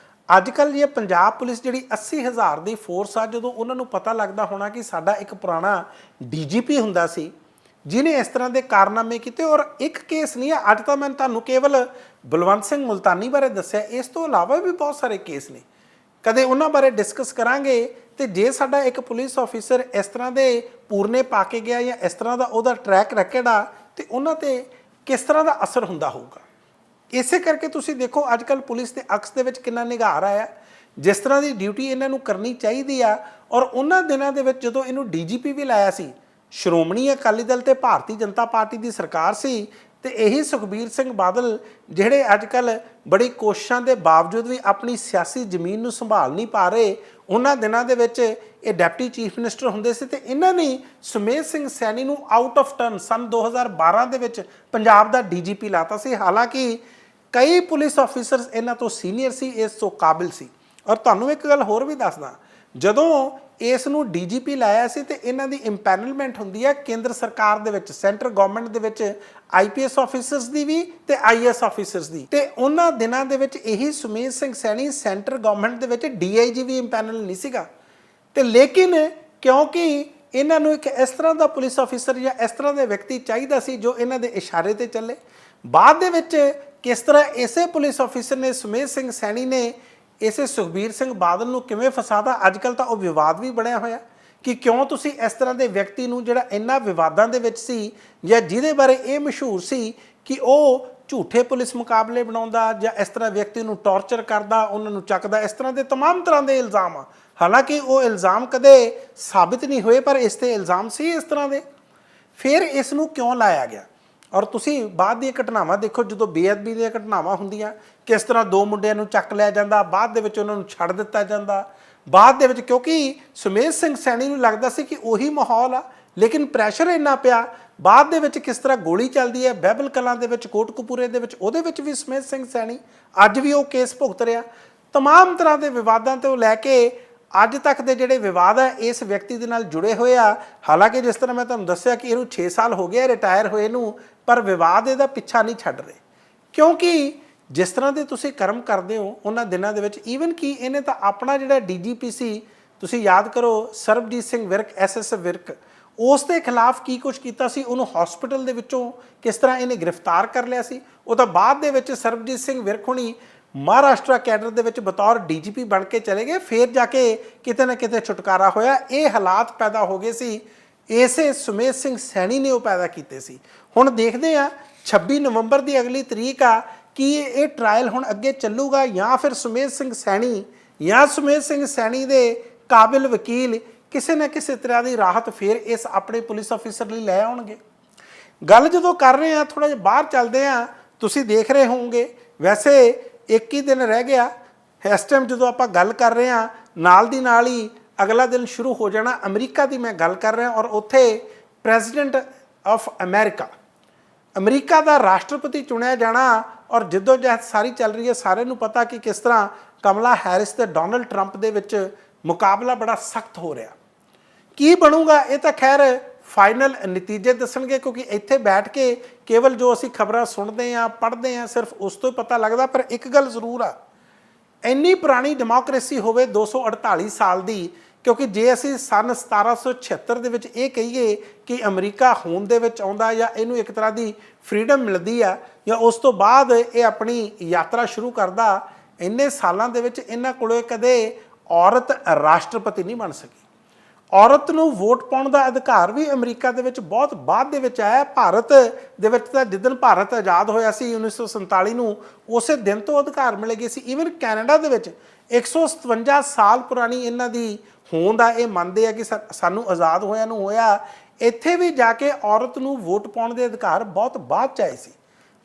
ਅੱਜ ਕੱਲ੍ਹ ਇਹ ਪੰਜਾਬ ਪੁਲਿਸ ਜਿਹੜੀ 80,000 ਦੀ ਫੋਰਸ ਆ, ਜਦੋਂ ਉਹਨਾਂ ਨੂੰ ਪਤਾ ਲੱਗਦਾ ਹੋਣਾ ਕਿ ਸਾਡਾ ਇੱਕ ਪੁਰਾਣਾ DGP ਹੁੰਦਾ ਸੀ ਜਿਹਨੇ ਇਸ ਤਰ੍ਹਾਂ ਦੇ ਕਾਰਨਾਮੇ ਕੀਤੇ, ਔਰ ਇੱਕ ਕੇਸ ਨਹੀਂ ਆ, ਅੱਜ ਤਾਂ ਮੈਂ ਤੁਹਾਨੂੰ ਕੇਵਲ ਬਲਵੰਤ ਸਿੰਘ ਮੁਲਤਾਨੀ ਬਾਰੇ ਦੱਸਿਆ, ਇਸ ਤੋਂ ਇਲਾਵਾ ਵੀ ਬਹੁਤ ਸਾਰੇ ਕੇਸ ਨੇ, ਕਦੇ ਉਹਨਾਂ ਬਾਰੇ ਡਿਸਕਸ ਕਰਾਂਗੇ। ਤੇ ਜੇ ਸਾਡਾ ਇੱਕ ਪੁਲਿਸ ਆਫੀਸਰ ਇਸ ਤਰ੍ਹਾਂ ਦੇ ਪੂਰਨੇ ਪਾ ਕੇ ਗਿਆ ਜਾਂ ਇਸ ਤਰ੍ਹਾਂ ਦਾ ਉਹਦਾ ਟਰੈਕ ਰੈਕਡ ਆ, ਤੇ ਉਹਨਾਂ ਤੇ ਕਿਸ ਤਰ੍ਹਾਂ ਦਾ ਅਸਰ ਹੁੰਦਾ ਹੋਊਗਾ। ਇਸੇ ਕਰਕੇ ਤੁਸੀਂ ਦੇਖੋ ਅੱਜ ਕੱਲ੍ਹ ਪੁਲਿਸ ਦੇ ਅਕਸ ਦੇ ਵਿੱਚ ਕਿੰਨਾ ਨਿਘਾਰ ਆਇਆ, ਜਿਸ ਤਰ੍ਹਾਂ ਦੀ ਡਿਊਟੀ ਇਹਨਾਂ ਨੂੰ ਕਰਨੀ ਚਾਹੀਦੀ ਆ। ਔਰ ਉਹਨਾਂ ਦਿਨਾਂ ਦੇ ਵਿੱਚ ਜਦੋਂ ਇਹਨੂੰ DGP ਵੀ ਲਾਇਆ ਸੀ, ਸ਼੍ਰੋਮਣੀ ਅਕਾਲੀ ਦਲ ਤੇ ਭਾਰਤੀ ਜਨਤਾ ਪਾਰਟੀ ਦੀ ਸਰਕਾਰ ਸੀ, ਤੇ ਇਹੀ ਸੁਖਬੀਰ ਸਿੰਘ ਬਾਦਲ ਜਿਹੜੇ ਅੱਜ ਕੱਲ੍ਹ ਬੜੀ ਕੋਸ਼ਿਸ਼ਾਂ ਦੇ ਬਾਵਜੂਦ ਵੀ ਆਪਣੀ ਸਿਆਸੀ ਜ਼ਮੀਨ ਨੂੰ ਸੰਭਾਲ ਨਹੀਂ ਪਾ ਰਹੇ, ਉਹਨਾਂ ਦਿਨਾਂ ਦੇ ਵਿੱਚ ਇਹ ਡਿਪਟੀ ਚੀਫ ਮਿਨਿਸਟਰ ਹੁੰਦੇ ਸੀ ਤੇ ਇਹਨਾਂ ਨੇ ਸੁਮੇਧ ਸਿੰਘ ਸੈਣੀ ਨੂੰ ਆਊਟ ਆਫ ਟਰਨ ਸਨ 2012 ਦੇ ਵਿੱਚ ਪੰਜਾਬ ਦਾ DGP ਲਾਤਾ ਸੀ। ਹਾਲਾਂਕਿ ਕਈ ਪੁਲਿਸ ਆਫੀਸਰਸ ਇਹਨਾਂ ਤੋਂ ਸੀਨੀਅਰ ਸੀ, ਇਸ ਤੋਂ ਕਾਬਿਲ ਸੀ। ਔਰ ਤੁਹਾਨੂੰ ਇੱਕ ਗੱਲ ਹੋਰ ਵੀ ਦੱਸਦਾ, ਜਦੋਂ ਇਸ ਨੂੰ ਡੀਜੀਪੀ ਲਾਇਆ ਸੀ ਤੇ ਇਹਨਾਂ ਦੀ ਇੰਪੈਨਲਮੈਂਟ ਹੁੰਦੀ ਹੈ ਕੇਂਦਰ ਸਰਕਾਰ ਦੇ ਵਿੱਚ, ਸੈਂਟਰ ਗਵਰਨਮੈਂਟ ਦੇ ਵਿੱਚ ਆਈਪੀਐਸ ਆਫੀਸਰਸ ਦੀ ਵੀ ਤੇ ਆਈਐਸ ਆਫੀਸਰਸ ਦੀ। ਤੇ ਉਹਨਾਂ ਦਿਨਾਂ ਦੇ ਵਿੱਚ ਇਹੀ ਸੁਮੇਧ ਸਿੰਘ ਸੈਣੀ ਸੈਂਟਰ ਗਵਰਨਮੈਂਟ ਦੇ ਵਿੱਚ ਡੀਆਈਜੀ ਵੀ ਇੰਪੈਨਲ ਨਹੀਂ ਸੀਗਾ। ਤੇ ਲੇਕਿਨ ਕਿਉਂਕਿ ਇਹਨਾਂ ਨੂੰ ਇੱਕ ਇਸ ਤਰ੍ਹਾਂ ਦਾ ਪੁਲਿਸ ਆਫੀਸਰ ਜਾਂ ਇਸ ਤਰ੍ਹਾਂ ਦੇ ਵਿਅਕਤੀ ਚਾਹੀਦਾ ਸੀ ਜੋ ਇਹਨਾਂ ਦੇ ਇਸ਼ਾਰੇ ਤੇ ਚੱਲੇ। ਬਾਅਦ ਦੇ ਵਿੱਚ ਕਿਸ ਤਰ੍ਹਾਂ ਇਸੇ ਪੁਲਿਸ ਆਫੀਸਰ ਨੇ, ਸੁਮੇਧ ਸਿੰਘ ਸੈਣੀ ਨੇ ਇਸੇ ਸੁਖਬੀਰ ਸਿੰਘ ਬਾਦਲ ਨੂੰ ਕਿਵੇਂ ਫਸਾਦਾ, ਅੱਜ ਕੱਲ੍ਹ ਤਾਂ ਉਹ ਵਿਵਾਦ ਵੀ ਬਣਿਆ ਹੋਇਆ ਕਿ ਕਿਉਂ ਤੁਸੀਂ ਇਸ ਤਰ੍ਹਾਂ ਦੇ ਵਿਅਕਤੀ ਨੂੰ ਜਿਹੜਾ ਇੰਨਾ ਵਿਵਾਦਾਂ ਦੇ ਵਿੱਚ ਸੀ ਜਾਂ ਜਿਹਦੇ ਬਾਰੇ ਇਹ ਮਸ਼ਹੂਰ ਸੀ ਕਿ ਉਹ ਝੂਠੇ ਪੁਲਿਸ ਮੁਕਾਬਲੇ ਬਣਾਉਂਦਾ ਜਾਂ ਇਸ ਤਰ੍ਹਾਂ ਵਿਅਕਤੀ ਨੂੰ ਟੌਰਚਰ ਕਰਦਾ, ਉਹਨਾਂ ਨੂੰ ਚੱਕਦਾ, ਇਸ ਤਰ੍ਹਾਂ ਦੇ तमाम ਤਰ੍ਹਾਂ ਦੇ ਇਲਜ਼ਾਮ ਆ। ਹਾਲਾਂਕਿ ਉਹ ਇਲਜ਼ਾਮ ਕਦੇ ਸਾਬਿਤ ਨਹੀਂ ਹੋਏ, ਪਰ ਇਸ ਤੇ ਇਲਜ਼ਾਮ ਸੀ ਇਸ ਤਰ੍ਹਾਂ ਦੇ। ਫਿਰ ਇਸ ਨੂੰ ਕਿਉਂ ਲਾਇਆ ਗਿਆ? ਔਰ ਤੁਸੀਂ ਬਾਅਦ ਦੀਆਂ ਘਟਨਾਵਾਂ ਦੇਖੋ, ਜਦੋਂ ਬੇਅਦਬੀ ਦੀਆਂ ਘਟਨਾਵਾਂ ਹੁੰਦੀਆਂ ਕਿਸ ਤਰ੍ਹਾਂ ਦੋ ਮੁੰਡਿਆਂ ਨੂੰ ਚੱਕ ਲਿਆ ਜਾਂਦਾ, ਬਾਅਦ ਦੇ ਵਿੱਚ ਉਹਨਾਂ ਨੂੰ ਛੱਡ ਦਿੱਤਾ ਜਾਂਦਾ। ਬਾਅਦ ਦੇ ਵਿੱਚ ਕਿਉਂਕਿ ਸੁਮੇਧ ਸਿੰਘ ਸੈਣੀ ਨੂੰ ਲੱਗਦਾ ਸੀ ਕਿ ਉਹੀ ਮਾਹੌਲ ਆ, ਲੇਕਿਨ ਪ੍ਰੈਸ਼ਰ ਇੰਨਾ ਪਿਆ। ਬਾਅਦ ਦੇ ਵਿੱਚ ਕਿਸ ਤਰ੍ਹਾਂ ਗੋਲੀ ਚੱਲਦੀ ਹੈ ਬਹਿਬਲ ਕਲਾਂ ਦੇ ਵਿੱਚ, ਕੋਟਕਪੂਰੇ ਦੇ ਵਿੱਚ, ਉਹਦੇ ਵਿੱਚ ਵੀ ਸੁਮੇਧ ਸਿੰਘ ਸੈਣੀ ਅੱਜ ਵੀ ਉਹ ਕੇਸ ਭੁਗਤ ਰਿਹਾ। तमाम ਤਰ੍ਹਾਂ ਦੇ ਵਿਵਾਦਾਂ ਤੋਂ ਲੈ ਕੇ ਅੱਜ ਤੱਕ ਦੇ ਜਿਹੜੇ ਵਿਵਾਦ ਆ ਇਸ ਵਿਅਕਤੀ ਦੇ ਨਾਲ ਜੁੜੇ ਹੋਏ ਆ। ਹਾਲਾਂਕਿ ਜਿਸ ਤਰ੍ਹਾਂ ਮੈਂ ਤੁਹਾਨੂੰ ਦੱਸਿਆ ਕਿ ਇਹਨੂੰ 6 ਸਾਲ ਹੋ ਗਏ ਰਿਟਾਇਰ ਹੋਏ ਨੂੰ, ਪਰ ਵਿਵਾਦ ਇਹਦਾ ਪਿੱਛਾ ਨਹੀਂ ਛੱਡ ਰਹੇ। ਕਿਉਂਕਿ ਜਿਸ ਤਰ੍ਹਾਂ ਦੇ ਤੁਸੀਂ ਕਰਮ ਕਰਦੇ ਹੋ ਉਹਨਾਂ ਦਿਨਾਂ ਦੇ ਵਿੱਚ, ਈਵਨ ਕਿ ਇਹਨੇ ਤਾਂ ਆਪਣਾ ਜਿਹੜਾ ਡੀਜੀਪੀ ਸੀ, ਤੁਸੀਂ ਯਾਦ ਕਰੋ ਸਰਬਜੀਤ ਸਿੰਘ ਵਿਰਕ, ਐਸਐਸਐਫ ਵਿਰਕ, ਉਸ ਦੇ ਖਿਲਾਫ ਕੀ ਕੁਝ ਕੀਤਾ ਸੀ। ਉਹਨੂੰ ਹਸਪੀਟਲ ਦੇ ਵਿੱਚੋਂ ਕਿਸ ਤਰ੍ਹਾਂ ਇਹਨੇ ਗ੍ਰਿਫਤਾਰ ਕਰ ਲਿਆ ਸੀ। ਉਹ ਤਾਂ ਬਾਅਦ ਦੇ ਵਿੱਚ ਸਰਬਜੀਤ ਸਿੰਘ ਵਿਰਕ ਹੁਣੀ ਮਹਾਰਾਸ਼ਟਰ ਕੈਡਰ ਦੇ ਵਿੱਚ ਬਤੌਰ ਡੀਜੀਪੀ ਬਣ ਕੇ ਚਲੇ ਗਏ, ਫਿਰ ਜਾ ਕੇ ਕਿਤੇ ਨਾ ਕਿਤੇ ਛੁਟਕਾਰਾ ਹੋਇਆ। ਇਹ ਹਾਲਾਤ ਪੈਦਾ ਹੋ ਗਏ ਸੀ, ਇਸੇ ਸੁਮੇਧ ਸਿੰਘ ਸੈਣੀ ਨੇ ਉਹ ਪੈਦਾ ਕੀਤੇ ਸੀ। ਹੁਣ ਦੇਖਦੇ ਆ 26 ਨਵੰਬਰ ਦੀ ਅਗਲੀ ਤਰੀਕ ਆ ਕਿ ਇਹ ਟਰਾਇਲ ਹੁਣ ਅੱਗੇ ਚੱਲੂਗਾ ਜਾਂ ਫਿਰ ਸੁਮੇਧ ਸਿੰਘ ਸੈਣੀ ਜਾਂ ਸੁਮੇਧ ਸਿੰਘ ਸੈਣੀ ਦੇ ਕਾਬਿਲ ਵਕੀਲ ਕਿਸੇ ਨਾ ਕਿਸੇ ਤਰ੍ਹਾਂ ਦੀ ਰਾਹਤ ਫਿਰ ਇਸ ਆਪਣੇ ਪੁਲਿਸ ਆਫੀਸਰ ਲਈ ਲੈ ਆਉਣਗੇ। ਗੱਲ ਜਦੋਂ ਕਰ ਰਹੇ ਆ, ਥੋੜਾ ਜਿਹਾ ਬਾਹਰ ਚੱਲਦੇ ਆ। ਤੁਸੀਂ ਦੇਖ ਰਹੇ ਹੋਵੋਗੇ, ਵੈਸੇ 21 ਦਿਨ ਰਹਿ ਗਿਆ ਇਸ ਟਾਈਮ ਜਦੋਂ ਆਪਾਂ ਗੱਲ ਕਰ ਰਹੇ ਹਾਂ, ਨਾਲ ਦੀ ਨਾਲ ਹੀ ਅਗਲਾ ਦਿਨ ਸ਼ੁਰੂ ਹੋ ਜਾਣਾ। ਅਮਰੀਕਾ ਦੀ ਮੈਂ ਗੱਲ ਕਰ ਰਿਹਾ, ਔਰ ਉੱਥੇ ਪ੍ਰੈਜ਼ੀਡੈਂਟ ਆਫ ਅਮਰੀਕਾ ਦਾ ਰਾਸ਼ਟਰਪਤੀ ਚੁਣਿਆ ਜਾਣਾ, ਔਰ ਜਿੱਦੋਜਹਿਦ ਸਾਰੀ ਚੱਲ ਰਹੀ ਹੈ। ਸਾਰਿਆਂ ਨੂੰ ਪਤਾ ਕਿ ਕਿਸ ਤਰ੍ਹਾਂ ਕਮਲਾ ਹੈਰਿਸ ਤੇ ਡੋਨਲਡ ਟਰੰਪ ਦੇ ਵਿੱਚ ਮੁਕਾਬਲਾ ਬੜਾ ਸਖਤ ਹੋ ਰਿਹਾ। ਕੀ ਬਣੂਗਾ ਇਹ ਤਾਂ ਖੈਰ ਫਾਈਨਲ ਨਤੀਜੇ ਦੱਸਣਗੇ, ਕਿਉਂਕਿ ਇੱਥੇ ਬੈਠ ਕੇ ਕੇਵਲ ਜੋ ਅਸੀਂ ਖਬਰਾਂ ਸੁਣਦੇ ਹਾਂ, ਪੜ੍ਹਦੇ ਹਾਂ, ਸਿਰਫ ਉਸ ਤੋਂ ਹੀ ਪਤਾ ਲੱਗਦਾ। ਪਰ ਇੱਕ ਗੱਲ ਜ਼ਰੂਰ ਆ, ਇੰਨੀ ਪੁਰਾਣੀ ਡੈਮੋਕ੍ਰੇਸੀ ਹੋਵੇ 248 ਸਾਲ ਦੀ, ਕਿਉਂਕਿ ਜੇ ਅਸੀਂ ਸਨ 1776 ਦੇ ਵਿੱਚ ਇਹ ਕਹੀਏ ਕਿ ਅਮਰੀਕਾ ਹੋਂਦ ਦੇ ਵਿੱਚ ਆਉਂਦਾ ਜਾਂ ਇਹਨੂੰ ਇੱਕ ਤਰ੍ਹਾਂ ਦੀ ਫਰੀडम ਮਿਲਦੀ ਆ, ਜਾਂ ਉਸ ਤੋਂ ਬਾਅਦ ਇਹ ਆਪਣੀ ਯਾਤਰਾ ਸ਼ੁਰੂ ਕਰਦਾ, ਇੰਨੇ ਸਾਲਾਂ ਦੇ ਵਿੱਚ ਇਹਨਾਂ ਕੋਲੋਂ ਕਦੇ ਔਰਤ ਰਾਸ਼ਟਰਪਤੀ ਨਹੀਂ ਬਣ ਸਕੀ। ਔਰਤ ਨੂੰ ਵੋਟ ਪਾਉਣ ਦਾ ਅਧਿਕਾਰ ਵੀ ਅਮਰੀਕਾ ਦੇ ਵਿੱਚ ਬਹੁਤ ਬਾਅਦ ਦੇ ਵਿੱਚ ਆਇਆ। ਭਾਰਤ ਦੇ ਵਿੱਚ ਤਾਂ ਜਿੱਦਣ ਭਾਰਤ ਆਜ਼ਾਦ ਹੋਇਆ ਸੀ 1947 ਨੂੰ, ਉਸੇ ਦਿਨ ਤੋਂ ਅਧਿਕਾਰ ਮਿਲ ਗਏ ਸੀ। ਈਵਨ ਕੈਨੇਡਾ ਦੇ ਵਿੱਚ 157 ਸਾਲ ਪੁਰਾਣੀ ਇਹਨਾਂ ਦੀ ਹੋਂਦ ਆ, ਇਹ ਮੰਨਦੇ ਆ ਕਿ ਸਾਨੂੰ ਆਜ਼ਾਦ ਹੋਇਆ ਨੂੰ ਹੋਇਆ। ਇੱਥੇ ਵੀ ਜਾ ਕੇ ਔਰਤ ਨੂੰ ਵੋਟ ਪਾਉਣ ਦੇ ਅਧਿਕਾਰ ਬਹੁਤ ਬਾਅਦ 'ਚ ਆਏ ਸੀ।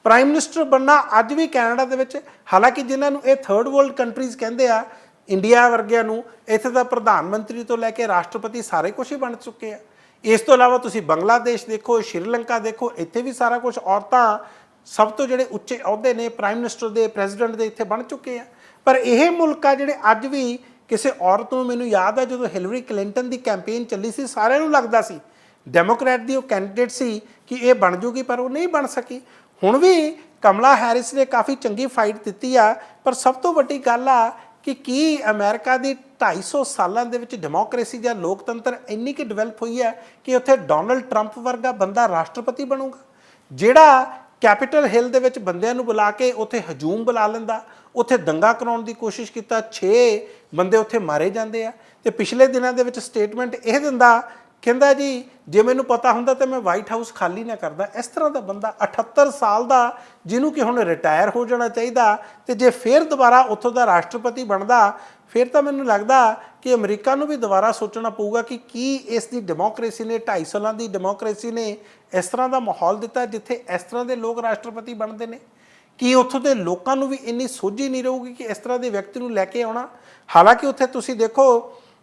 ਪ੍ਰਾਈਮ ਮਿਨਿਸਟਰ ਬਣਨਾ ਅੱਜ ਵੀ ਕੈਨੇਡਾ ਦੇ ਵਿੱਚ, ਹਾਲਾਂਕਿ ਜਿਨ੍ਹਾਂ ਨੂੰ ਇਹ ਥਰਡ ਵਰਲਡ ਕੰਟਰੀਜ਼ ਕਹਿੰਦੇ ਆ, ਇੰਡੀਆ ਵਰਗਿਆਂ ਨੂੰ, ਇੱਥੇ ਦਾ ਪ੍ਰਧਾਨ ਮੰਤਰੀ ਤੋਂ ਲੈ ਕੇ ਰਾਸ਼ਟਰਪਤੀ ਸਾਰੇ ਕੁਛ ਹੀ ਬਣ ਚੁੱਕੇ ਆ। ਇਸ ਤੋਂ ਇਲਾਵਾ ਤੁਸੀਂ ਬੰਗਲਾਦੇਸ਼ ਦੇਖੋ, ਸ਼੍ਰੀਲੰਕਾ ਦੇਖੋ, ਇੱਥੇ ਵੀ ਸਾਰਾ ਕੁਛ ਔਰਤਾਂ ਸਭ ਤੋਂ ਜਿਹੜੇ ਉੱਚੇ ਅਹੁਦੇ ਨੇ ਪ੍ਰਾਈਮ ਮਿਨਿਸਟਰ ਦੇ, ਪ੍ਰੈਜ਼ੀਡੈਂਟ ਦੇ, ਇੱਥੇ ਬਣ ਚੁੱਕੇ ਆ। ਪਰ ਇਹ ਮੁਲਕ ਆ ਜਿਹੜੇ ਅੱਜ ਵੀ ਕਿਸੇ ਔਰਤ ਨੂੰ, ਮੈਨੂੰ ਯਾਦ ਆ ਜਦੋਂ ਹਿਲਰੀ ਕਲਿੰਟਨ ਦੀ ਕੈਂਪੇਨ ਚੱਲੀ ਸੀ, ਸਾਰਿਆਂ ਨੂੰ ਲੱਗਦਾ ਸੀ ਡੈਮੋਕ੍ਰੈਟ ਦੀ ਉਹ ਕੈਂਡੀਡੇਟ ਸੀ ਕਿ ਇਹ ਬਣ ਜੂਗੀ, ਪਰ ਉਹ ਨਹੀਂ ਬਣ ਸਕੀ। ਹੁਣ ਵੀ ਕਮਲਾ ਹੈਰਿਸ ਨੇ ਕਾਫੀ ਚੰਗੀ ਫਾਈਟ ਦਿੱਤੀ ਆ, ਪਰ ਸਭ ਤੋਂ ਵੱਡੀ ਗੱਲ ਆ ਕਿ ਕੀ ਅਮਰੀਕਾ ਦੀ 250 ਸਾਲਾਂ ਦੇ ਵਿੱਚ ਡੈਮੋਕ੍ਰੇਸੀ ਜਾਂ ਲੋਕਤੰਤਰ ਇੰਨੀ ਕਿ ਡਿਵੈਲਪ ਹੋਈ ਹੈ ਕਿ ਉੱਥੇ ਡੋਨਲਡ ਟਰੰਪ ਵਰਗਾ ਬੰਦਾ ਰਾਸ਼ਟਰਪਤੀ ਬਣੂਗਾ, ਜਿਹੜਾ ਕੈਪੀਟਲ ਹਿੱਲ ਦੇ ਵਿੱਚ ਬੰਦਿਆਂ ਨੂੰ ਬੁਲਾ ਕੇ ਉੱਥੇ ਹਜੂਮ ਬੁਲਾ ਲੈਂਦਾ, ਉੱਥੇ ਦੰਗਾ ਕਰਾਉਣ ਦੀ ਕੋਸ਼ਿਸ਼ ਕੀਤਾ, 6 ਬੰਦੇ ਉੱਥੇ ਮਾਰੇ ਜਾਂਦੇ ਆ। ਤੇ ਪਿਛਲੇ ਦਿਨਾਂ ਦੇ ਵਿੱਚ ਸਟੇਟਮੈਂਟ ਇਹ ਦਿੰਦਾ, ਕਹਿੰਦਾ ਜੀ ਜੇ ਮੈਨੂੰ ਪਤਾ ਹੁੰਦਾ ਤਾਂ ਮੈਂ ਵਾਈਟ ਹਾਊਸ ਖਾਲੀ ਨਾ ਕਰਦਾ। ਇਸ ਤਰ੍ਹਾਂ ਦਾ ਬੰਦਾ 78 ਸਾਲ ਦਾ, ਜਿਹਨੂੰ ਕਿ ਹੁਣ ਰਿਟਾਇਰ ਹੋ ਜਾਣਾ ਚਾਹੀਦਾ, ਤੇ ਜੇ ਫਿਰ ਦੁਬਾਰਾ ਉੱਥੋਂ ਦਾ ਰਾਸ਼ਟਰਪਤੀ ਬਣਦਾ, ਫਿਰ ਤਾਂ ਮੈਨੂੰ ਲੱਗਦਾ ਕਿ ਅਮਰੀਕਾ ਨੂੰ ਵੀ ਦੁਬਾਰਾ ਸੋਚਣਾ ਪਊਗਾ ਕਿ ਕੀ ਇਸ ਦੀ ਡੈਮੋਕ੍ਰੇਸੀ ਨੇ, 250 ਸਾਲਾਂ ਦੀ ਡੈਮੋਕ੍ਰੇਸੀ ਨੇ ਇਸ ਤਰ੍ਹਾਂ ਦਾ ਮਾਹੌਲ ਦਿੱਤਾ ਜਿੱਥੇ ਇਸ ਤਰ੍ਹਾਂ ਦੇ ਲੋਕ ਰਾਸ਼ਟਰਪਤੀ ਬਣਦੇ ਨੇ। ਕੀ ਉੱਥੋਂ ਦੇ ਲੋਕਾਂ ਨੂੰ ਵੀ ਇੰਨੀ ਸੋਝੀ ਨਹੀਂ ਰਹੂਗੀ ਕਿ ਇਸ ਤਰ੍ਹਾਂ ਦੇ ਵਿਅਕਤੀ ਨੂੰ ਲੈ ਕੇ ਆਉਣਾ। ਹਾਲਾਂਕਿ ਉੱਥੇ ਤੁਸੀਂ ਦੇਖੋ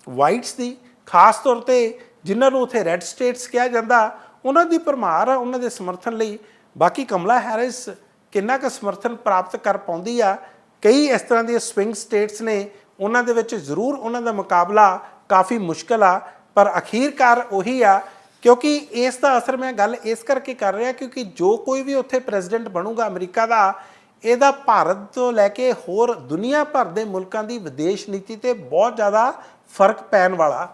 ਵਾਈਟਸ ਦੀ, ਖਾਸ ਤੌਰ 'ਤੇ ਜਿਨ੍ਹਾਂ ਨੂੰ ਉੱਥੇ ਰੈੱਡ ਸਟੇਟਸ ਕਿਹਾ ਜਾਂਦਾ, ਉਹਨਾਂ ਦੀ ਭਰਮਾਰ ਆ ਉਹਨਾਂ ਦੇ ਸਮਰਥਨ ਲਈ। ਬਾਕੀ ਕਮਲਾ ਹੈਰਿਸ ਕਿੰਨਾ ਕੁ ਸਮਰਥਨ ਪ੍ਰਾਪਤ ਕਰ ਪਾਉਂਦੀ ਆ, ਕਈ ਇਸ ਤਰ੍ਹਾਂ ਦੀਆਂ ਸਵਿੰਗ ਸਟੇਟਸ ਨੇ, ਉਹਨਾਂ ਦੇ ਵਿੱਚ ਜ਼ਰੂਰ ਉਹਨਾਂ ਦਾ ਮੁਕਾਬਲਾ ਕਾਫੀ ਮੁਸ਼ਕਲ ਆ, ਪਰ ਅਖੀਰਕਾਰ ਉਹੀ ਆ, ਕਿਉਂਕਿ ਇਸ ਦਾ ਅਸਰ ਮੈਂ ਗੱਲ ਇਸ ਕਰਕੇ ਕਰ ਰਿਹਾ ਕਿਉਂਕਿ ਜੋ ਕੋਈ ਵੀ ਉੱਥੇ ਪ੍ਰੈਜ਼ੀਡੈਂਟ ਬਣੂਗਾ ਅਮਰੀਕਾ ਦਾ, ਇਹਦਾ ਭਾਰਤ ਤੋਂ ਲੈ ਕੇ ਹੋਰ ਦੁਨੀਆ ਭਰ ਦੇ ਮੁਲਕਾਂ ਦੀ ਵਿਦੇਸ਼ ਨੀਤੀ ਤੇ ਬਹੁਤ ਜ਼ਿਆਦਾ ਫਰਕ ਪੈਣ ਵਾਲਾ।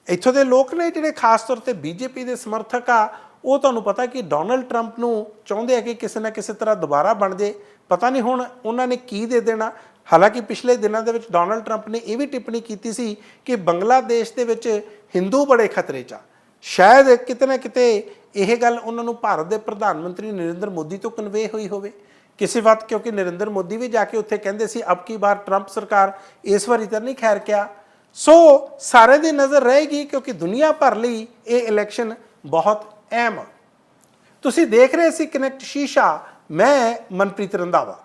ਇੱਥੋਂ ਦੇ ਲੋਕ ਨੇ ਜਿਹੜੇ ਖਾਸ ਤੌਰ ਤੇ ਬੀਜੇਪੀ ਦੇ ਸਮਰਥਕ ਆ, ਉਹ ਤੁਹਾਨੂੰ ਪਤਾ ਕਿ ਡੋਨਲਡ ਟਰੰਪ ਨੂੰ ਚਾਹੁੰਦੇ ਆ ਕਿ ਕਿਸੇ ਨਾ ਕਿਸੇ ਤਰ੍ਹਾਂ ਦੁਬਾਰਾ ਬਣ ਜੇ। ਪਤਾ ਨਹੀਂ ਹੁਣ ਉਹਨਾਂ ਨੇ ਕੀ ਦੇ ਦੇਣਾ। ਹਾਲਾਂਕਿ ਪਿਛਲੇ ਦਿਨਾਂ ਦੇ ਵਿੱਚ ਡੋਨਲਡ ਟਰੰਪ ਨੇ ਇਹ ਵੀ ਟਿੱਪਣੀ ਕੀਤੀ ਸੀ ਕਿ ਬੰਗਲਾਦੇਸ਼ ਦੇ ਵਿੱਚ ਹਿੰਦੂ ਬੜੇ ਖਤਰੇ 'ਚ ਆ। ਸ਼ਾਇਦ ਕਿਤੇ ਨਾ ਕਿਤੇ ਇਹ ਗੱਲ ਉਹਨਾਂ ਨੂੰ ਭਾਰਤ ਦੇ ਪ੍ਰਧਾਨ ਮੰਤਰੀ ਨਰਿੰਦਰ ਮੋਦੀ ਤੋਂ ਕਨਵੇ ਹੋਈ ਹੋਵੇ ਕਿਸੇ ਵਕਤ, ਕਿਉਂਕਿ ਨਰਿੰਦਰ ਮੋਦੀ ਵੀ ਜਾ ਕੇ ਉੱਥੇ ਕਹਿੰਦੇ ਸੀ ਅਬ ਕੀ ਬਾਰ ਟਰੰਪ ਸਰਕਾਰ ਇਸ ਵਾਰੀ ਤਾਂ ਨਹੀਂ ਖੈਰ ਕਿਹਾ। ਸੋ ਸਾਰੇ ਦੀ ਨਜ਼ਰ ਰਹੇਗੀ ਕਿਉਂਕਿ ਦੁਨੀਆ ਭਰ ਲਈ ਇਹ ਇਲੈਕਸ਼ਨ ਬਹੁਤ ਅਹਿਮ ਆ। ਤੁਸੀਂ ਦੇਖ ਰਹੇ ਸੀ ਕਨੈਕਟ ਸ਼ੀਸ਼ਾ, ਮੈਂ ਮਨਪ੍ਰੀਤ ਰੰਧਾਵਾ।